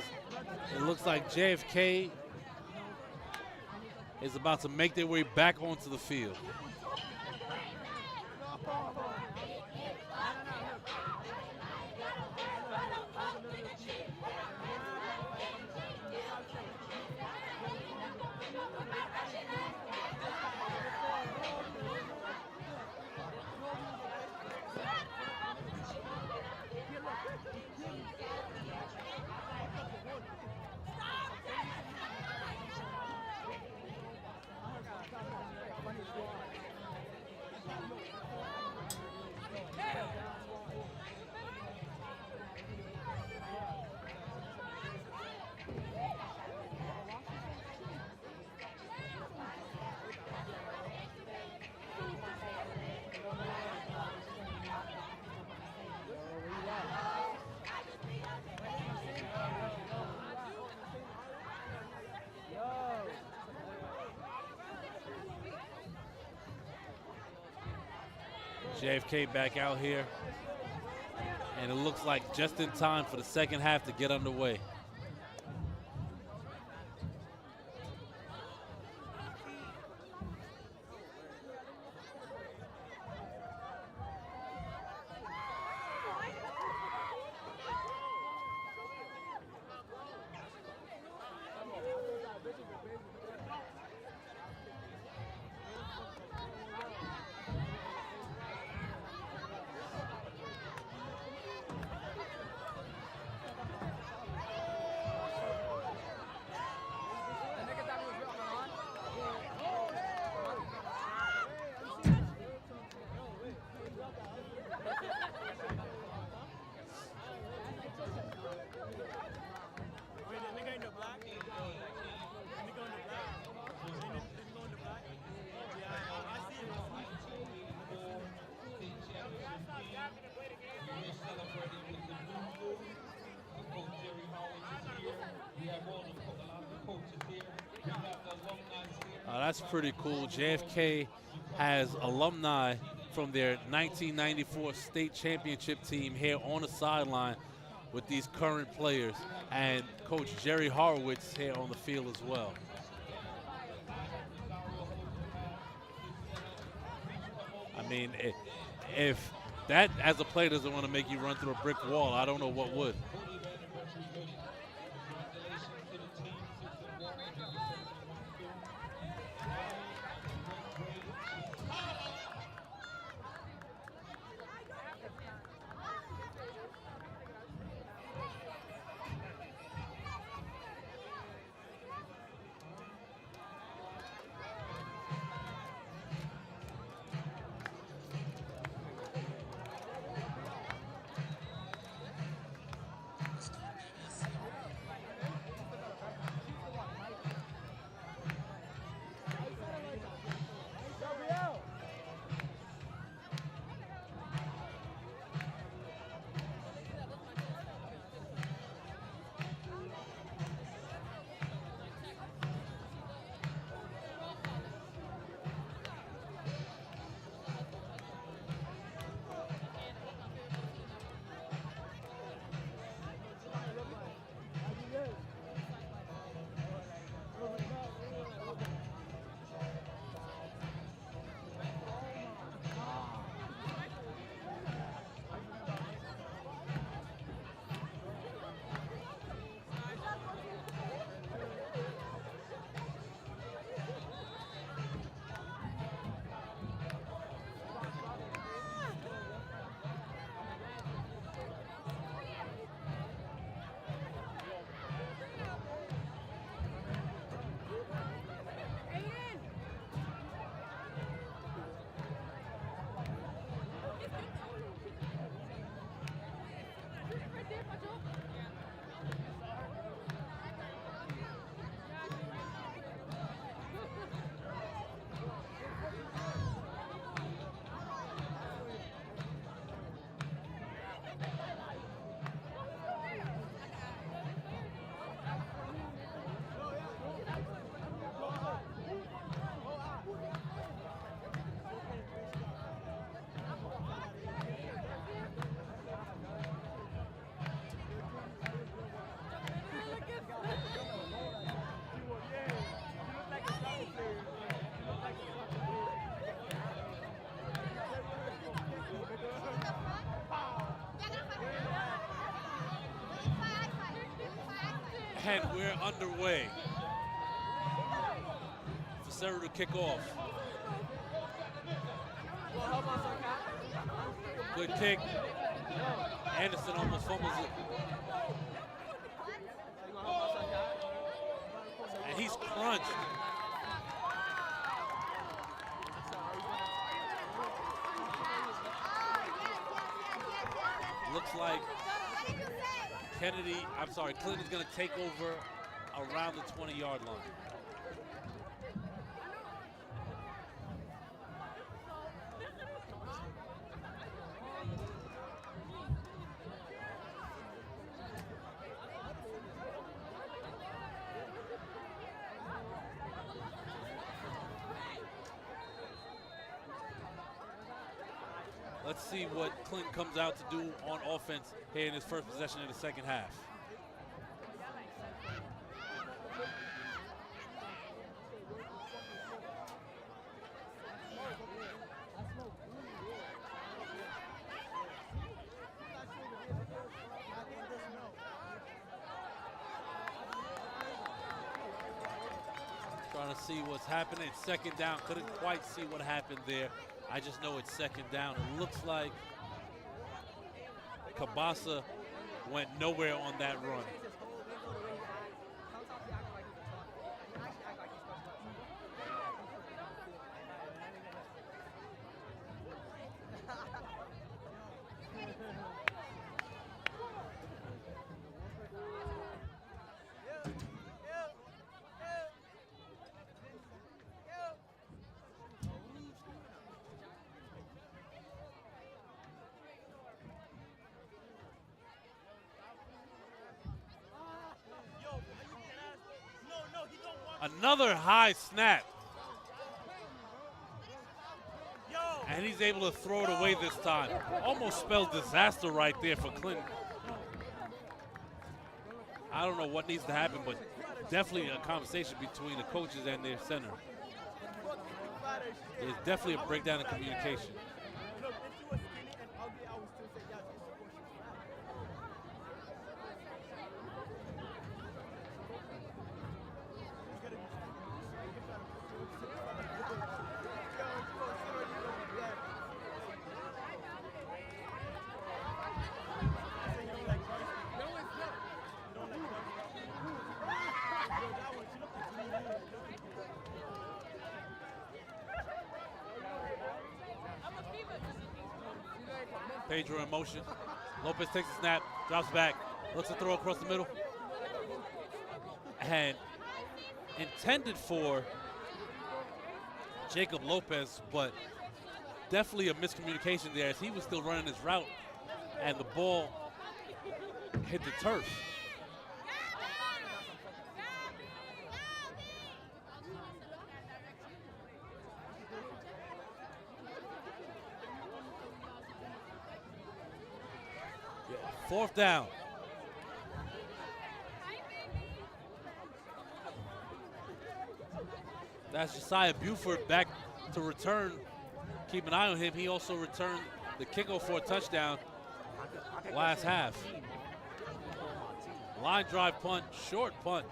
it looks like JFK is about to make their way back onto the field. JFK back out here, and it looks like just in time for the second half to get underway. That's pretty cool. JFK has alumni from their 1994 state championship team here on the sideline with these current players, and Coach Jerry Horowitz here on the field as well. I mean, if that as a player doesn't want to make you run through a brick wall, I don't know what would. And we're underway. Varsity to kick off. Good kick. Anderson almost fumbles it. And he's crunched. Looks like Clinton's going to take over around the 20-yard line. Let's see what Clinton comes out to do on offense here in his first possession of the second half. Trying to see what's happening. Second down. Couldn't quite see what happened there. I just know it's second down. It looks like Cabasa went nowhere on that run. Another high snap. And he's able to throw it away this time. Almost spelled disaster right there for Clinton. I don't know what needs to happen, but definitely a conversation between the coaches and their center. There's definitely a breakdown in communication. Pedro in motion. Lopez takes a snap, drops back, looks to throw across the middle. And intended for Jacob Lopez, but definitely a miscommunication there as he was still running his route and the ball hit the turf. Fourth down. That's Josiah Buford back to return. Keep an eye on him. He also returned the kickoff for a touchdown last half. Line drive punt, short punt,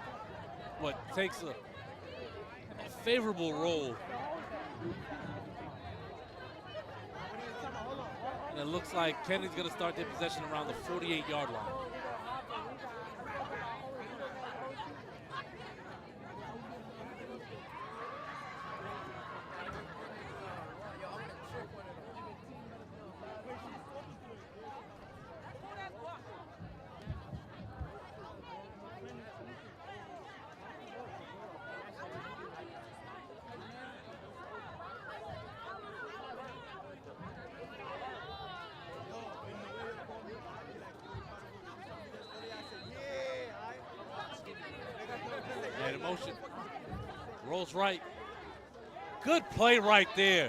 but takes a favorable roll. And it looks like Kennedy's going to start their possession around the 48-yard line. And in motion, rolls right. Good play right there.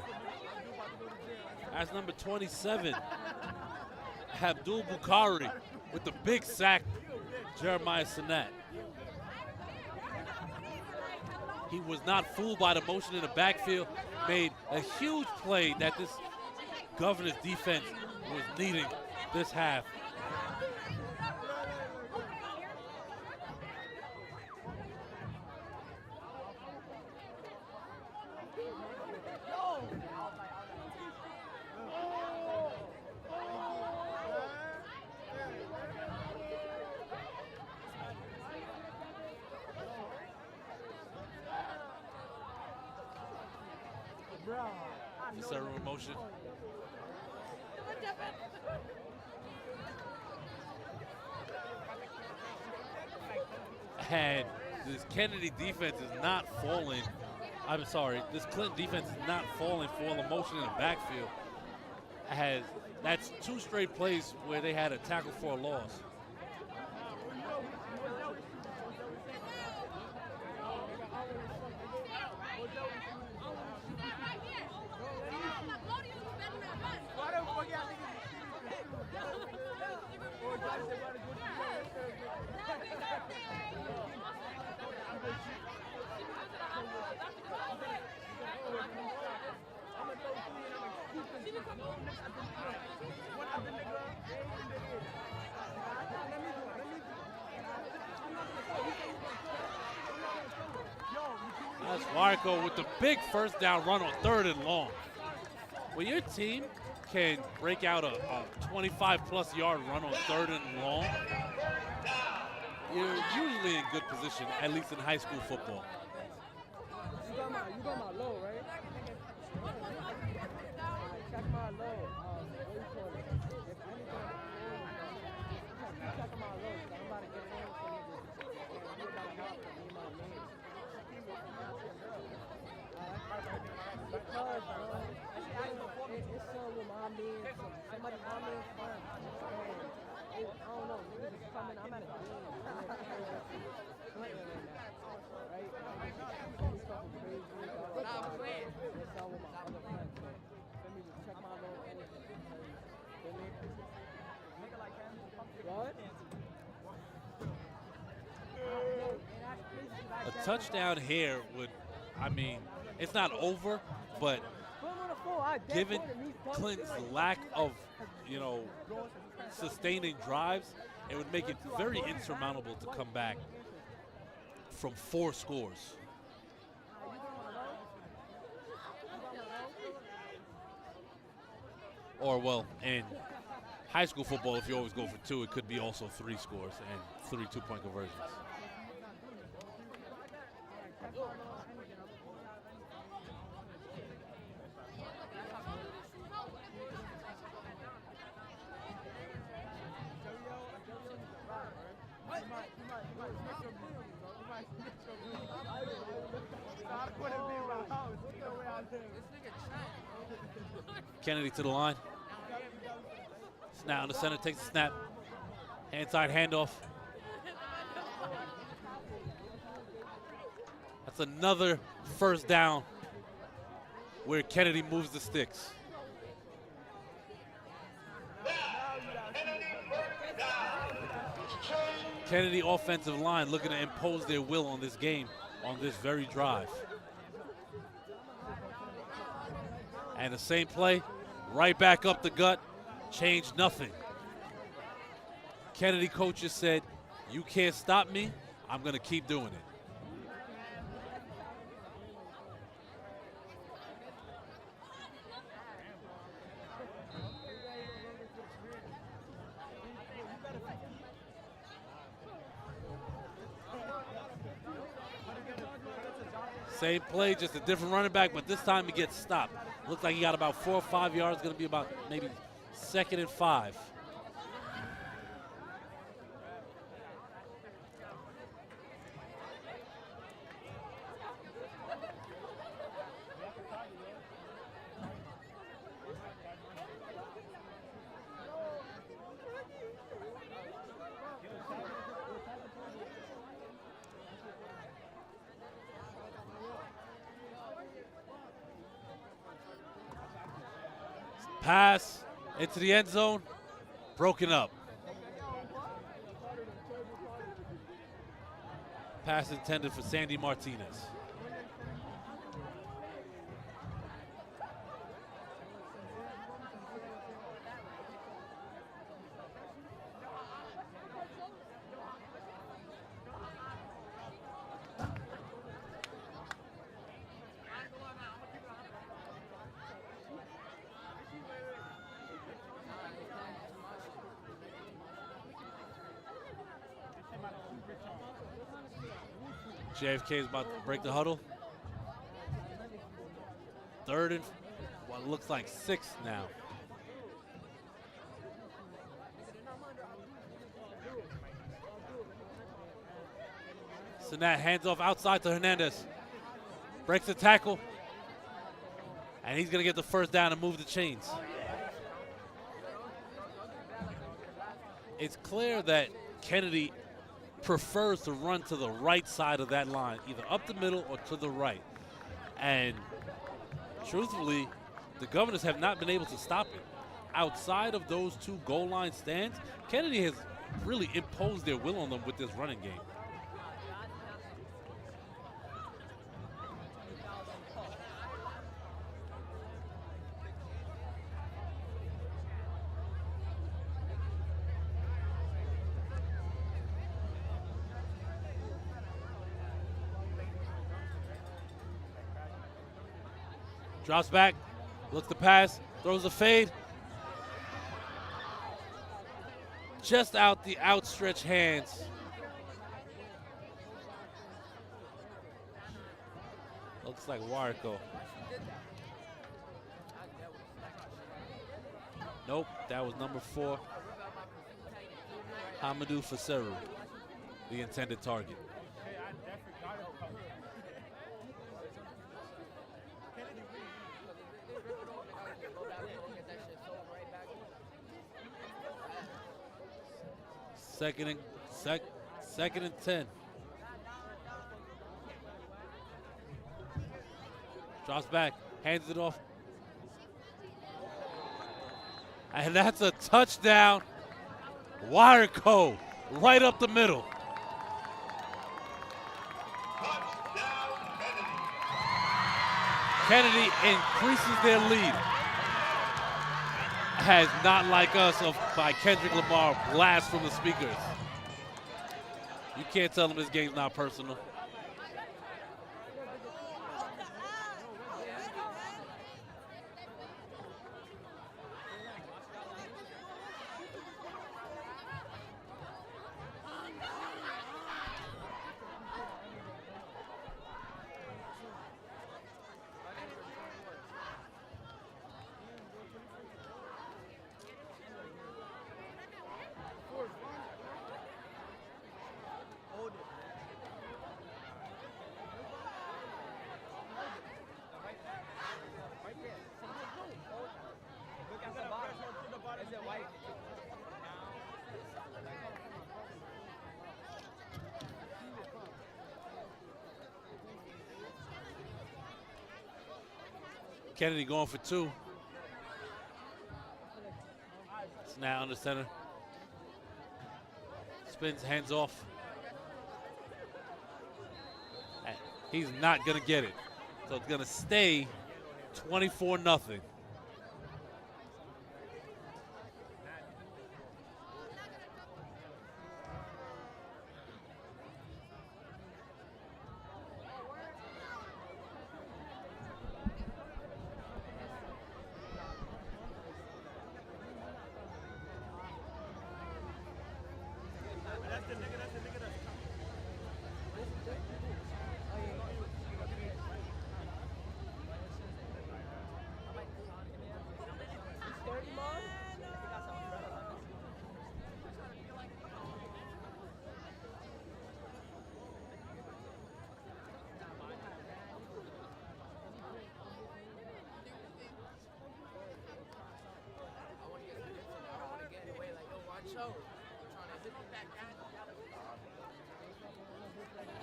That's number 27, Abdul Bukhari, with the big sack, Jeremiah Sinnett. He was not fooled by the motion in the backfield, made a huge play that this Governor's defense was needing this half. Visceral emotion. And this Kennedy defense is not falling. I'm sorry, this Clinton defense is not falling for the motion in the backfield. That's 2 straight plays where they had a tackle for a loss. That's Warco with the big first down run on 3rd and long. When your team can break out a 25-plus yard run on 3rd and long, you're usually in good position, at least in high school football. You talking about low, right? Check my low. What do you call it? If anything, check my low. I'm about to get in for niggas. You about to help me, my man. Because, it's so with my man, somebody my man's friend. I don't know, niggas is coming. I'm at a game. Right? This stuff is crazy. It's all with my other friends. So, let me just check my little energy. What? A touchdown here would, I mean, it's not over, but given Clinton's lack of, sustaining drives, it would make it very insurmountable to come back from 4 scores. Or, well, in high school football, if you always go for 2, it could be also 3 scores and 3 2-point conversions. Kennedy to the line. Snap on the center, takes the snap. Handside handoff. That's another first down where Kennedy moves the sticks. Kennedy offensive line looking to impose their will on this game, on this very drive. And the same play, right back up the gut, changed nothing. Kennedy coaches said, you can't stop me, I'm gonna keep doing it. Same play, just a different running back, but this time he gets stopped. Looks like he got about 4 or 5 yards, gonna be about maybe 2nd and 5. Pass into the end zone, broken up. Pass intended for Sandy Martinez. JFK is about to break the huddle. 3rd and what looks like 6 now. Sinat hands off outside to Hernandez. Breaks the tackle. And he's going to get the 1st down and move the chains. It's clear that Kennedy prefers to run to the right side of that line, either up the middle or to the right. And truthfully, the Governors have not been able to stop it. Outside of those 2 goal line stands, Kennedy has really imposed their will on them with this running game. Drops back, looks to pass, throws a fade. Just out the outstretched hands. Looks like Warco. Nope, that was number 4. Hamadou Faseru, the intended target. Second and 10. Drops back, hands it off. And that's a touchdown. Wire code right up the middle. Kennedy increases their lead. Has Not Like Us by Kendrick Lamar blast from the speakers. You can't tell them this game's not personal. Kennedy going for 2. It's now under center. Spins, hands off. And he's not going to get it. So it's going to stay 24-0.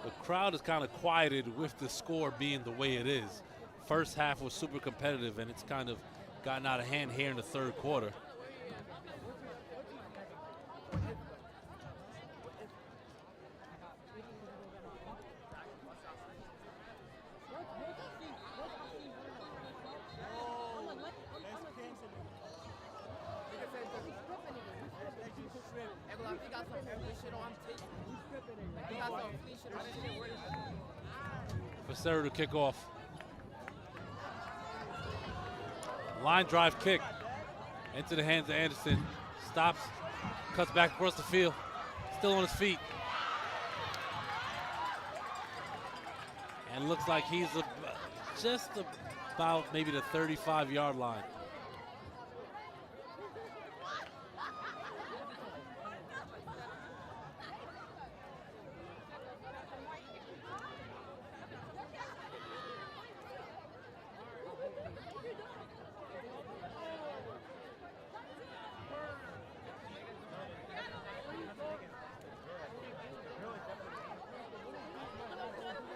The crowd is kind of quieted with the score being the way it is. First half was super competitive, and it's kind of gotten out of hand here in the 3rd quarter. Faseru to kick off. Line drive kick into the hands of Anderson. Stops, cuts back across the field. Still on his feet. And looks like he's just a about maybe the 35-yard line.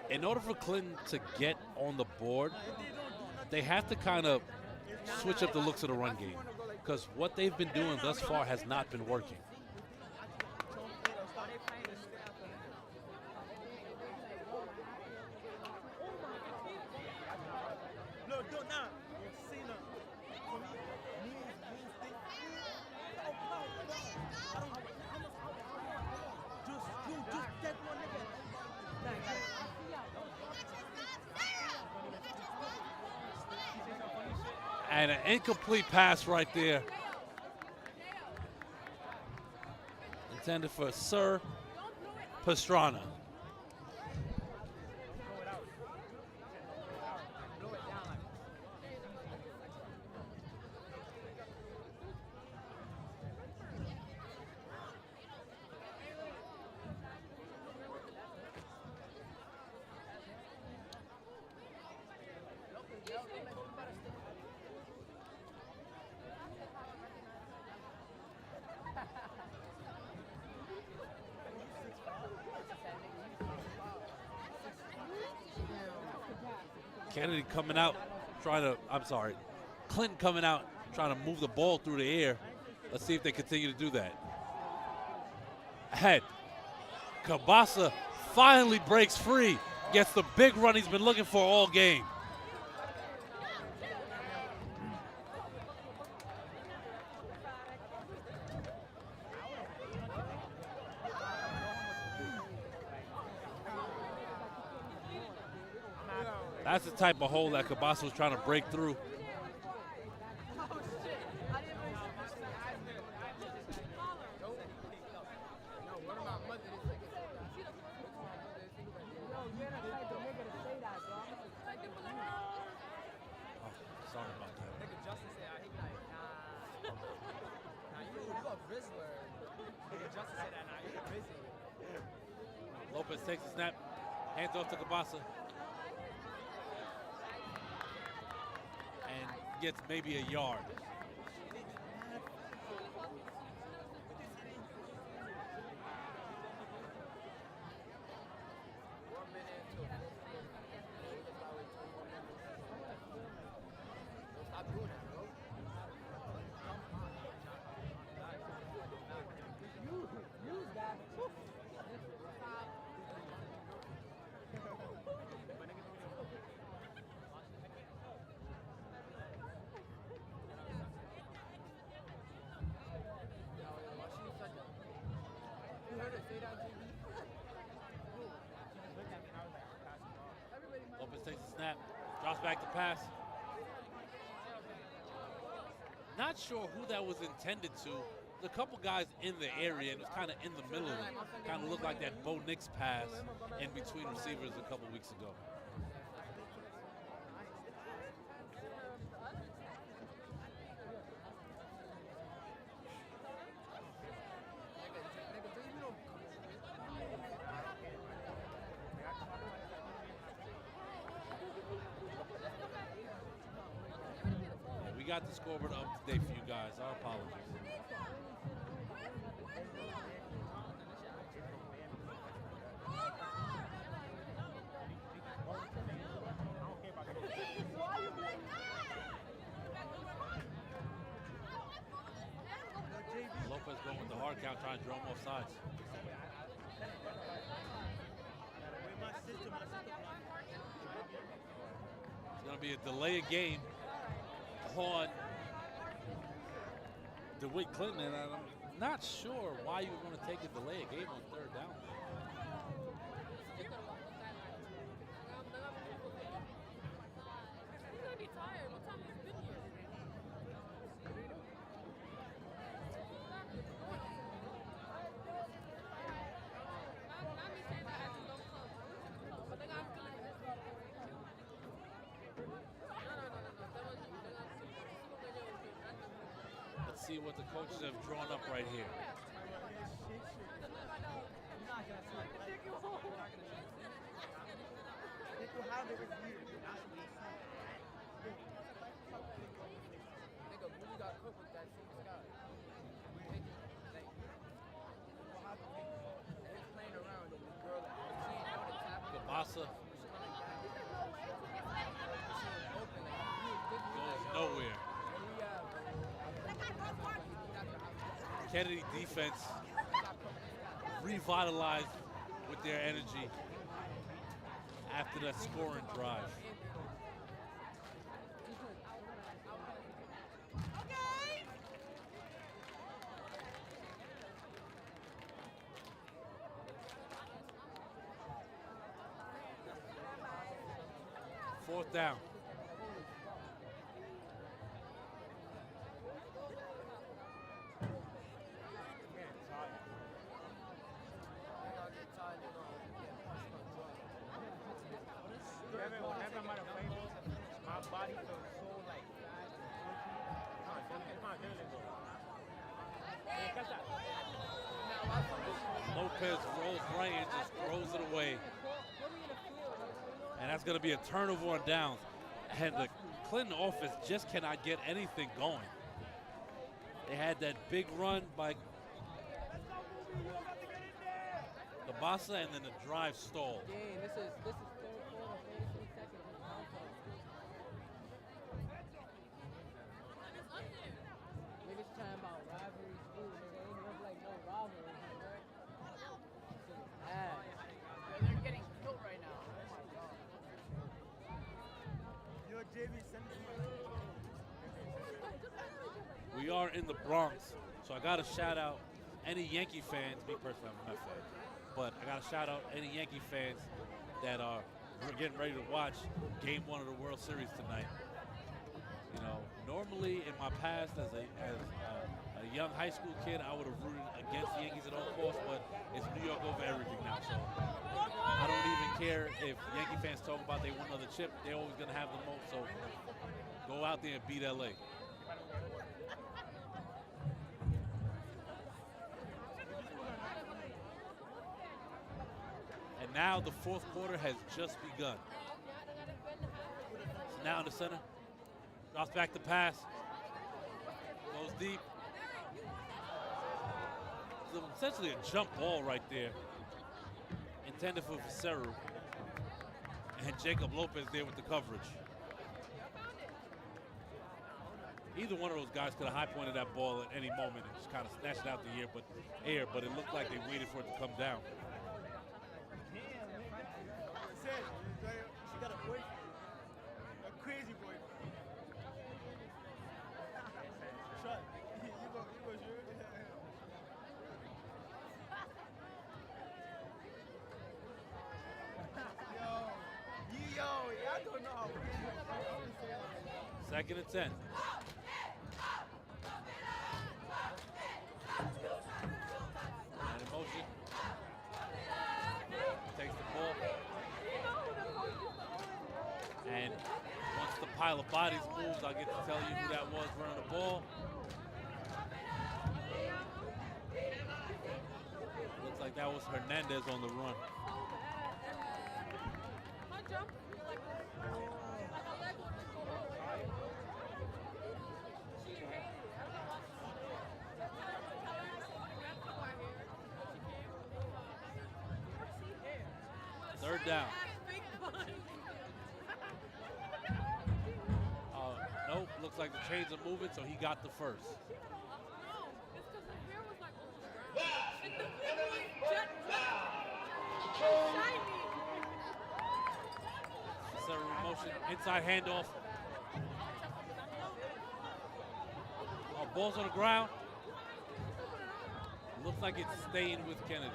In order for Clinton to get on the board, they have to kind of switch up the looks of the run game, because what they've been doing thus far has not been working. And an incomplete pass right there. Intended for Sir Pastrana. Kennedy coming out, Clinton coming out, trying to move the ball through the air. Let's see if they continue to do that. Ahead. Cabasa finally breaks free, gets the big run he's been looking for all game. That's the type of hole that Cabasa was trying to break through. Sorry about that. Lopez takes the snap, hands off to Cabasa. And gets maybe a yard. Lopez takes the snap, drops back to pass. Not sure who that was intended to. There's a couple guys in the area, and it was kind of in the middle of it. Kind of looked like that Bo Nix pass in between receivers a couple weeks ago. We got the scoreboard up to date for you guys. Our apologies. Lopez going with the hard count, trying to draw him off sides. It's going to be a delay of game on Dewitt Clinton, and I'm not sure why you would want to take a delay of game on third down. see what the coaches have drawn up right here. Nigga, Booty got cooked with that same sky. He's playing around and the girl, she ain't know the tap. Kabasa goes nowhere. Kennedy defense revitalized with their energy after that scoring drive. Fourth down. Whenever I'm out of flavor, my body feels so like Lopez rolls right and just throws it away. And that's going to be a turnover on downs. And the Clinton offense just cannot get anything going. They had that big run by Kabasa, and then the drive stalled. Game, this is third quarter, 43 seconds. Niggas talking about rivalry school, nigga. Ain't never like no rivalry, right? They're getting killed right now. Oh my god. Yo, JV, send it to We are in the Bronx, so I got to shout out any Yankee fans. Me personally, I'm a Met fan, but I got to shout out any Yankee fans that are getting ready to watch Game 1 of the World Series tonight. You know, normally in my past as a young high school kid, I would have rooted against the Yankees at all costs, but it's New York over everything now. So I don't even care if Yankee fans talk about they won another chip. They're always going to have the most. So go out there and beat LA. And now the fourth quarter has just begun. So now in the center, drops back to pass, goes deep. So essentially a jump ball right there, intended for Vaseru. And Jacob Lopez there with the coverage. Either one of those guys could have high pointed that ball at any moment and just kind of snatched it out the air, but it looked like they waited for it to come down. She got a boyfriend. A crazy boyfriend. Shut. You go sure? Yo, I don't know how. Second and 10. And in motion. Takes the ball. And once the pile of bodies moves, I'll get to tell you who that was running the ball. Looks like that was Hernandez on the run. Third down. Nope, looks like the chains are moving, so he got the first. No, it's because the hair was like on the ground. And the thing was jet shiny. Center motion, inside handoff. Oh, ball's on the ground. Looks like it's staying with Kennedy.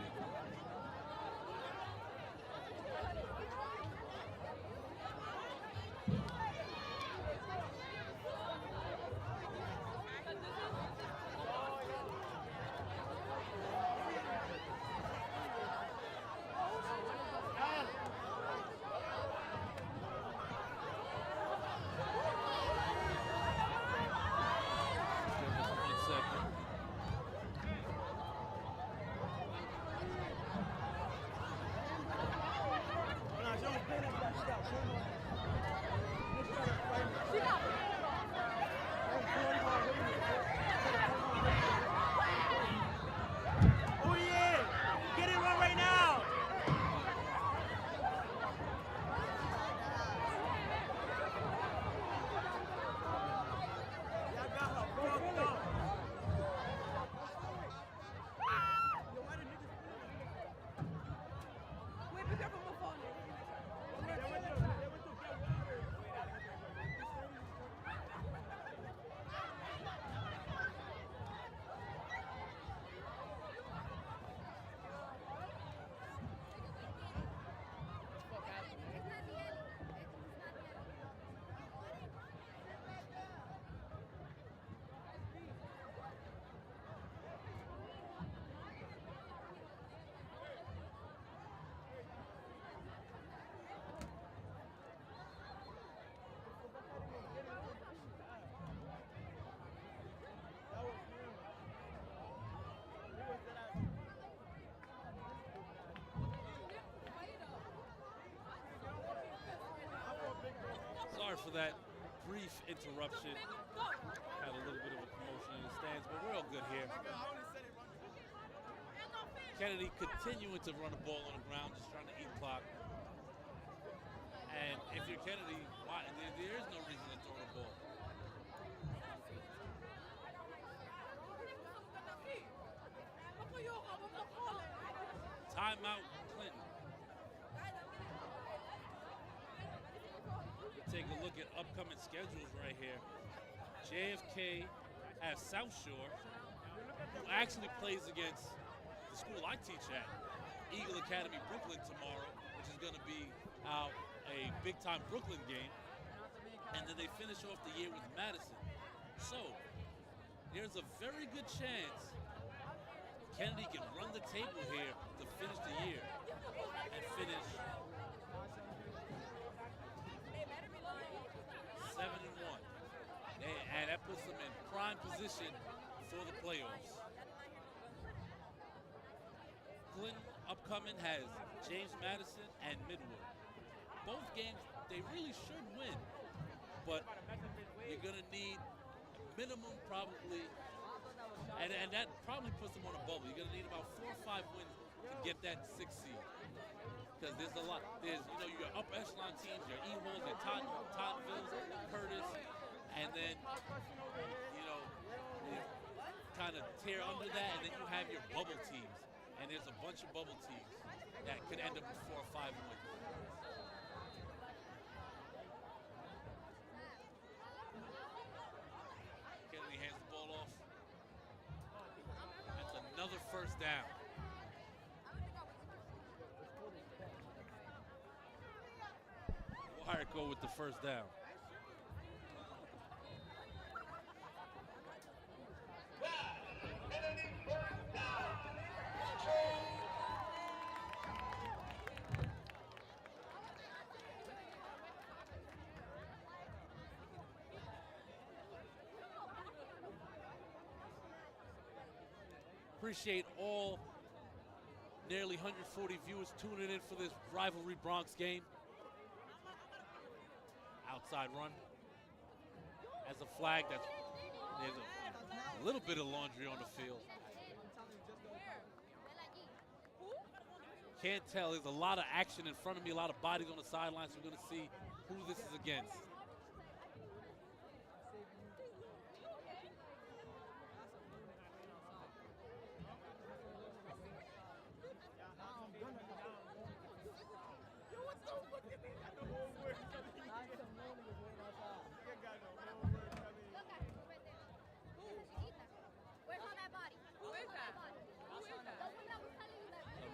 Oh yeah! Get it one right now! Y'all got her fucked up. Yo, why the niggas Wait, be careful with my phone. they went to get water. That was him. He was that. Sorry for that brief interruption. Had a little bit of a commotion in the stands, but we're all good here. Kennedy continuing to run the ball on the ground, just trying to eat clock. And if you're Kennedy, why, there is no reason to throw the ball. Timeout, Clinton. Take a look at upcoming schedules right here. JFK has South Shore, who actually plays against the school I teach at, Eagle Academy Brooklyn tomorrow, which is going to be a big-time Brooklyn game. And then they finish off the year with Madison. So there's a very good chance Kennedy can run the table here to finish the year and finish 7-1. And that puts them in prime position for the playoffs. Clinton upcoming has James Madison and Midwood. Both games they really should win, but you're gonna need a minimum probably, and that probably puts them on a bubble. You're gonna need about 4 or 5 wins to get that 6th seed. Because there's a lot. There's, your upper echelon teams, your E-Halls, your Tottenvilles, Curtis, and then, you kind of tear under that, and then you have your bubble teams. And there's a bunch of bubble teams that could end up with 4 or 5 wins. Kennedy hands the ball off. That's another first down. Wire go with the first down. Appreciate all nearly 140 viewers tuning in for this Rivalry Bronx game. Outside run. As a flag, there's a little bit of laundry on the field. Can't tell. There's a lot of action in front of me, a lot of bodies on the sidelines. We're going to see who this is against.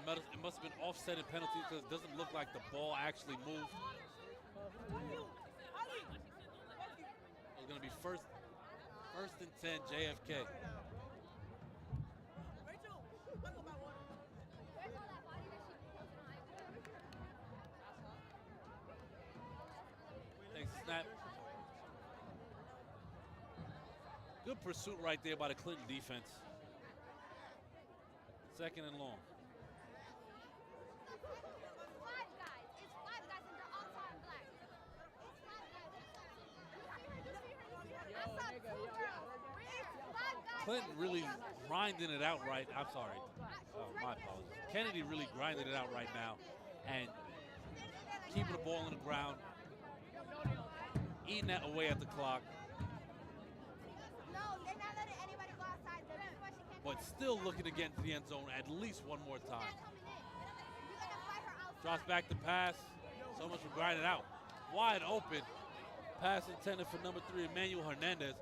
It must have been offsetting penalty because it doesn't look like the ball actually moved. It's going to be first and 10, JFK. Takes a snap. Good pursuit right there by the Clinton defense. Second and long. Clinton really grinding it out right. I'm sorry. My apologies. Kennedy really grinding it out right now and keeping the ball on the ground, eating that away at the clock, No, they're not letting anybody go outside. but still looking to get into the end zone at least one more time. You're gonna fight her outside. Drops back to pass. So much for grinding out. Wide open. Pass intended for number 3, Emmanuel Hernandez,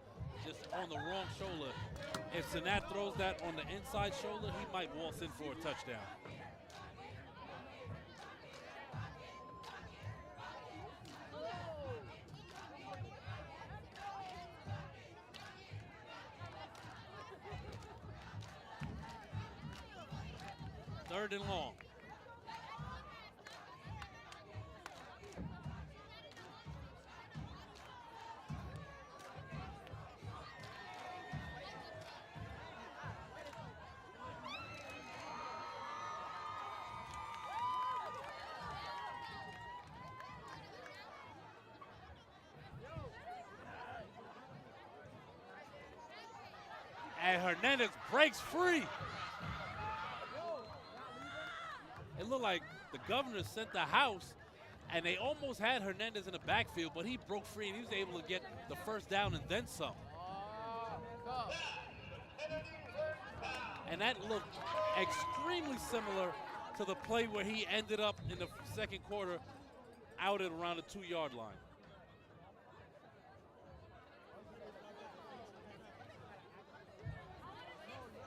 just on the wrong shoulder. If Sanat throws that on the inside shoulder, he might waltz in for a touchdown. Third and long. And Hernandez breaks free. It looked like the governor sent the house, and they almost had Hernandez in the backfield, but he broke free, and he was able to get the first down and then some. And that looked extremely similar to the play where he ended up in the second quarter out at around the 2-yard line.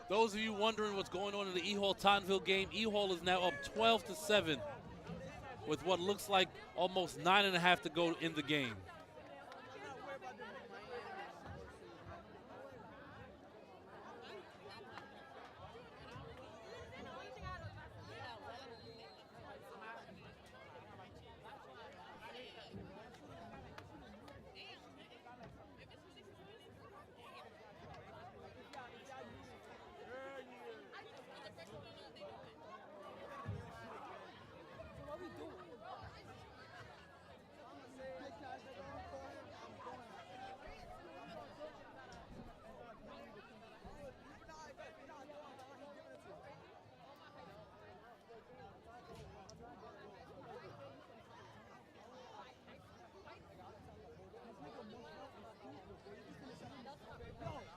Those of you wondering what's going on in the E-Hall-Tonville game, E-Hall is now up 12-7 with what looks like almost 9.5 to go in the game.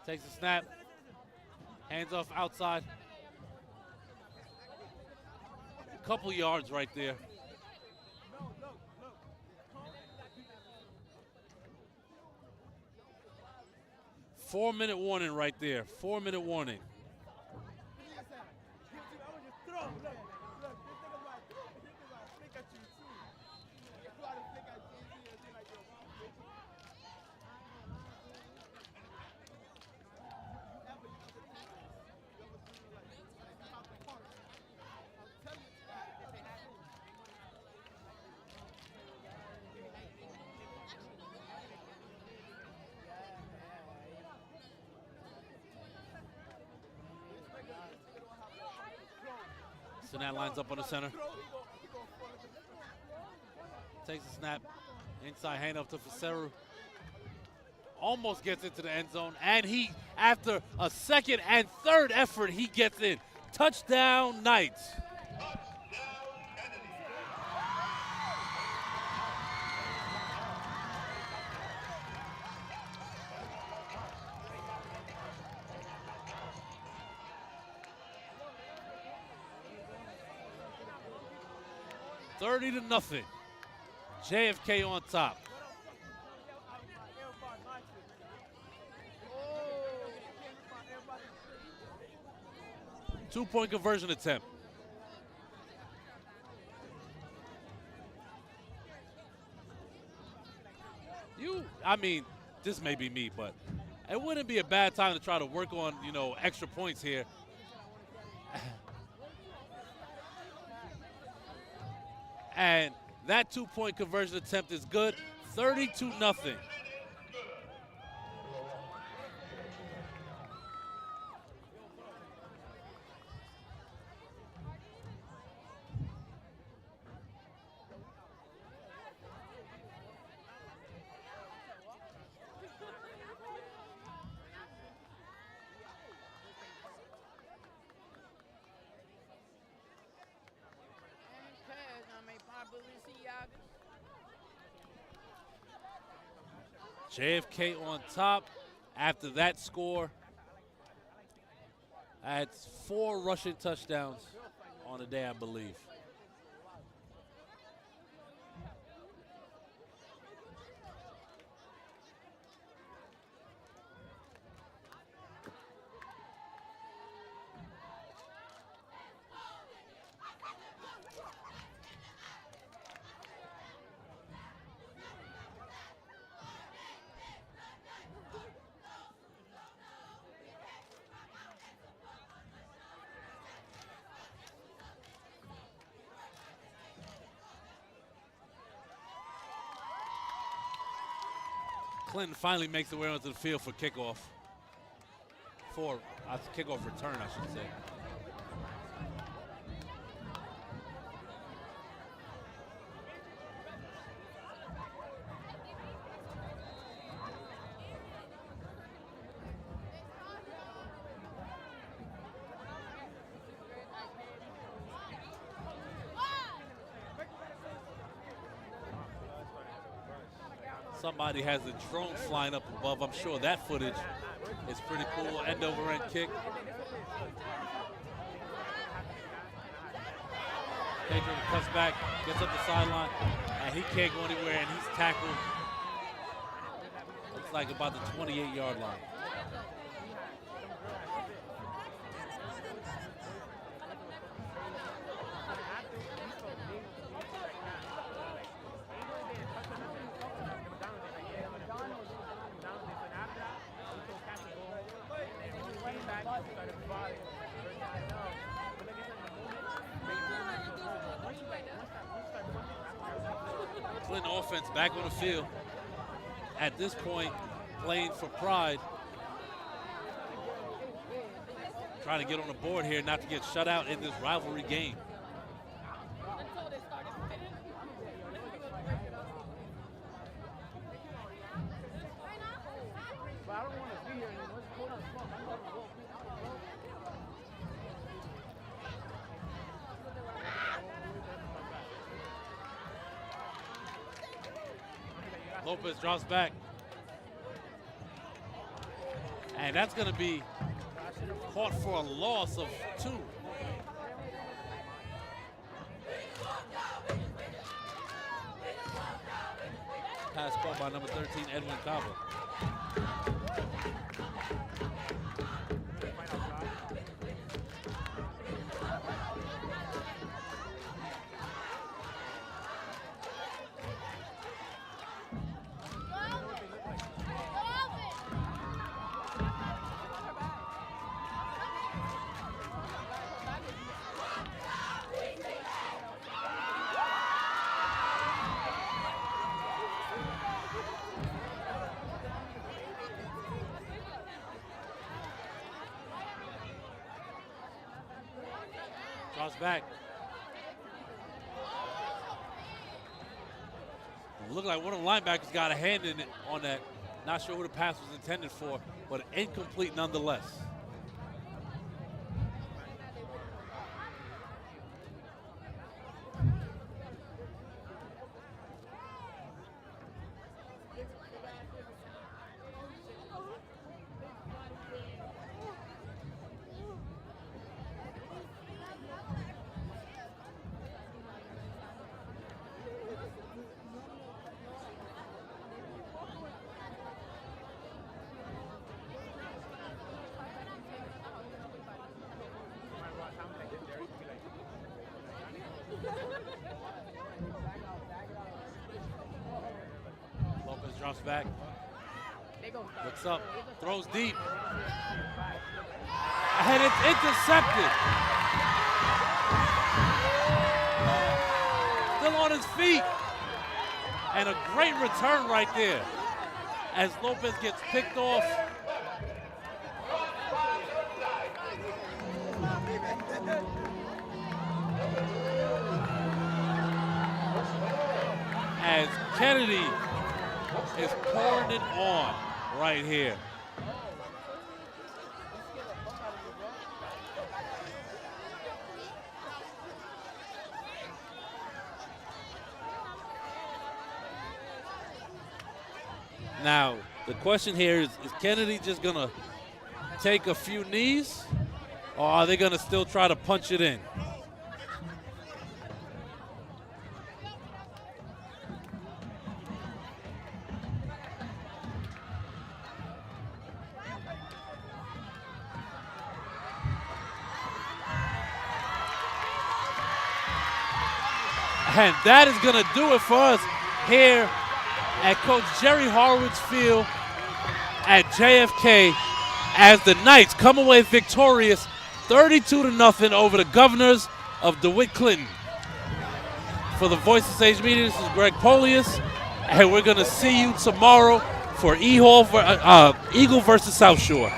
Takes a snap, hands off outside. A couple yards right there. Four-minute warning right there. 4-minute warning. So now lines up on the center. Takes a snap. Inside handoff to Faceru. Almost gets into the end zone. And he, after a second and third effort, he gets in. Touchdown Knights. $30 to nothing. JFK on top. Two-point conversion attempt. I mean, this may be me, but it wouldn't be a bad time to try to work on, extra points here. And that two-point conversion attempt is good. 32 nothing. JFK on top after that score. That's 4 rushing touchdowns on the day, I believe. Clinton finally makes the way onto the field for kickoff. Kickoff return, I should say. Somebody has a drone flying up above. I'm sure that footage is pretty cool. End over end kick. Pedro cuts back, gets up the sideline, and he can't go anywhere, and he's tackled. Looks like about the 28-yard line. Clinton offense back on the field. At this point, playing for pride. Trying to get on the board here, not to get shut out in this rivalry game. Lopez drops back. And that's going to be caught for a loss of 2. Pass caught by number 13, Edwin Cabo. Drops back. Looked like one of the linebackers got a hand in it on that. Not sure who the pass was intended for, but incomplete nonetheless. Lopez drops back, looks up, throws deep, and it's intercepted. Still on his feet, and a great return right there as Lopez gets picked off. As Kennedy is pouring it on right here. Now, the question here is Kennedy just going to take a few knees, or are they going to still try to punch it in? And that is going to do it for us here at Coach Jerry Horowitz Field at JFK as the Knights come away victorious 32-0 over the Governors of DeWitt Clinton. For the Voice of Sage Media, this is Greg Polius, and we're going to see you tomorrow for Eagle versus South Shore.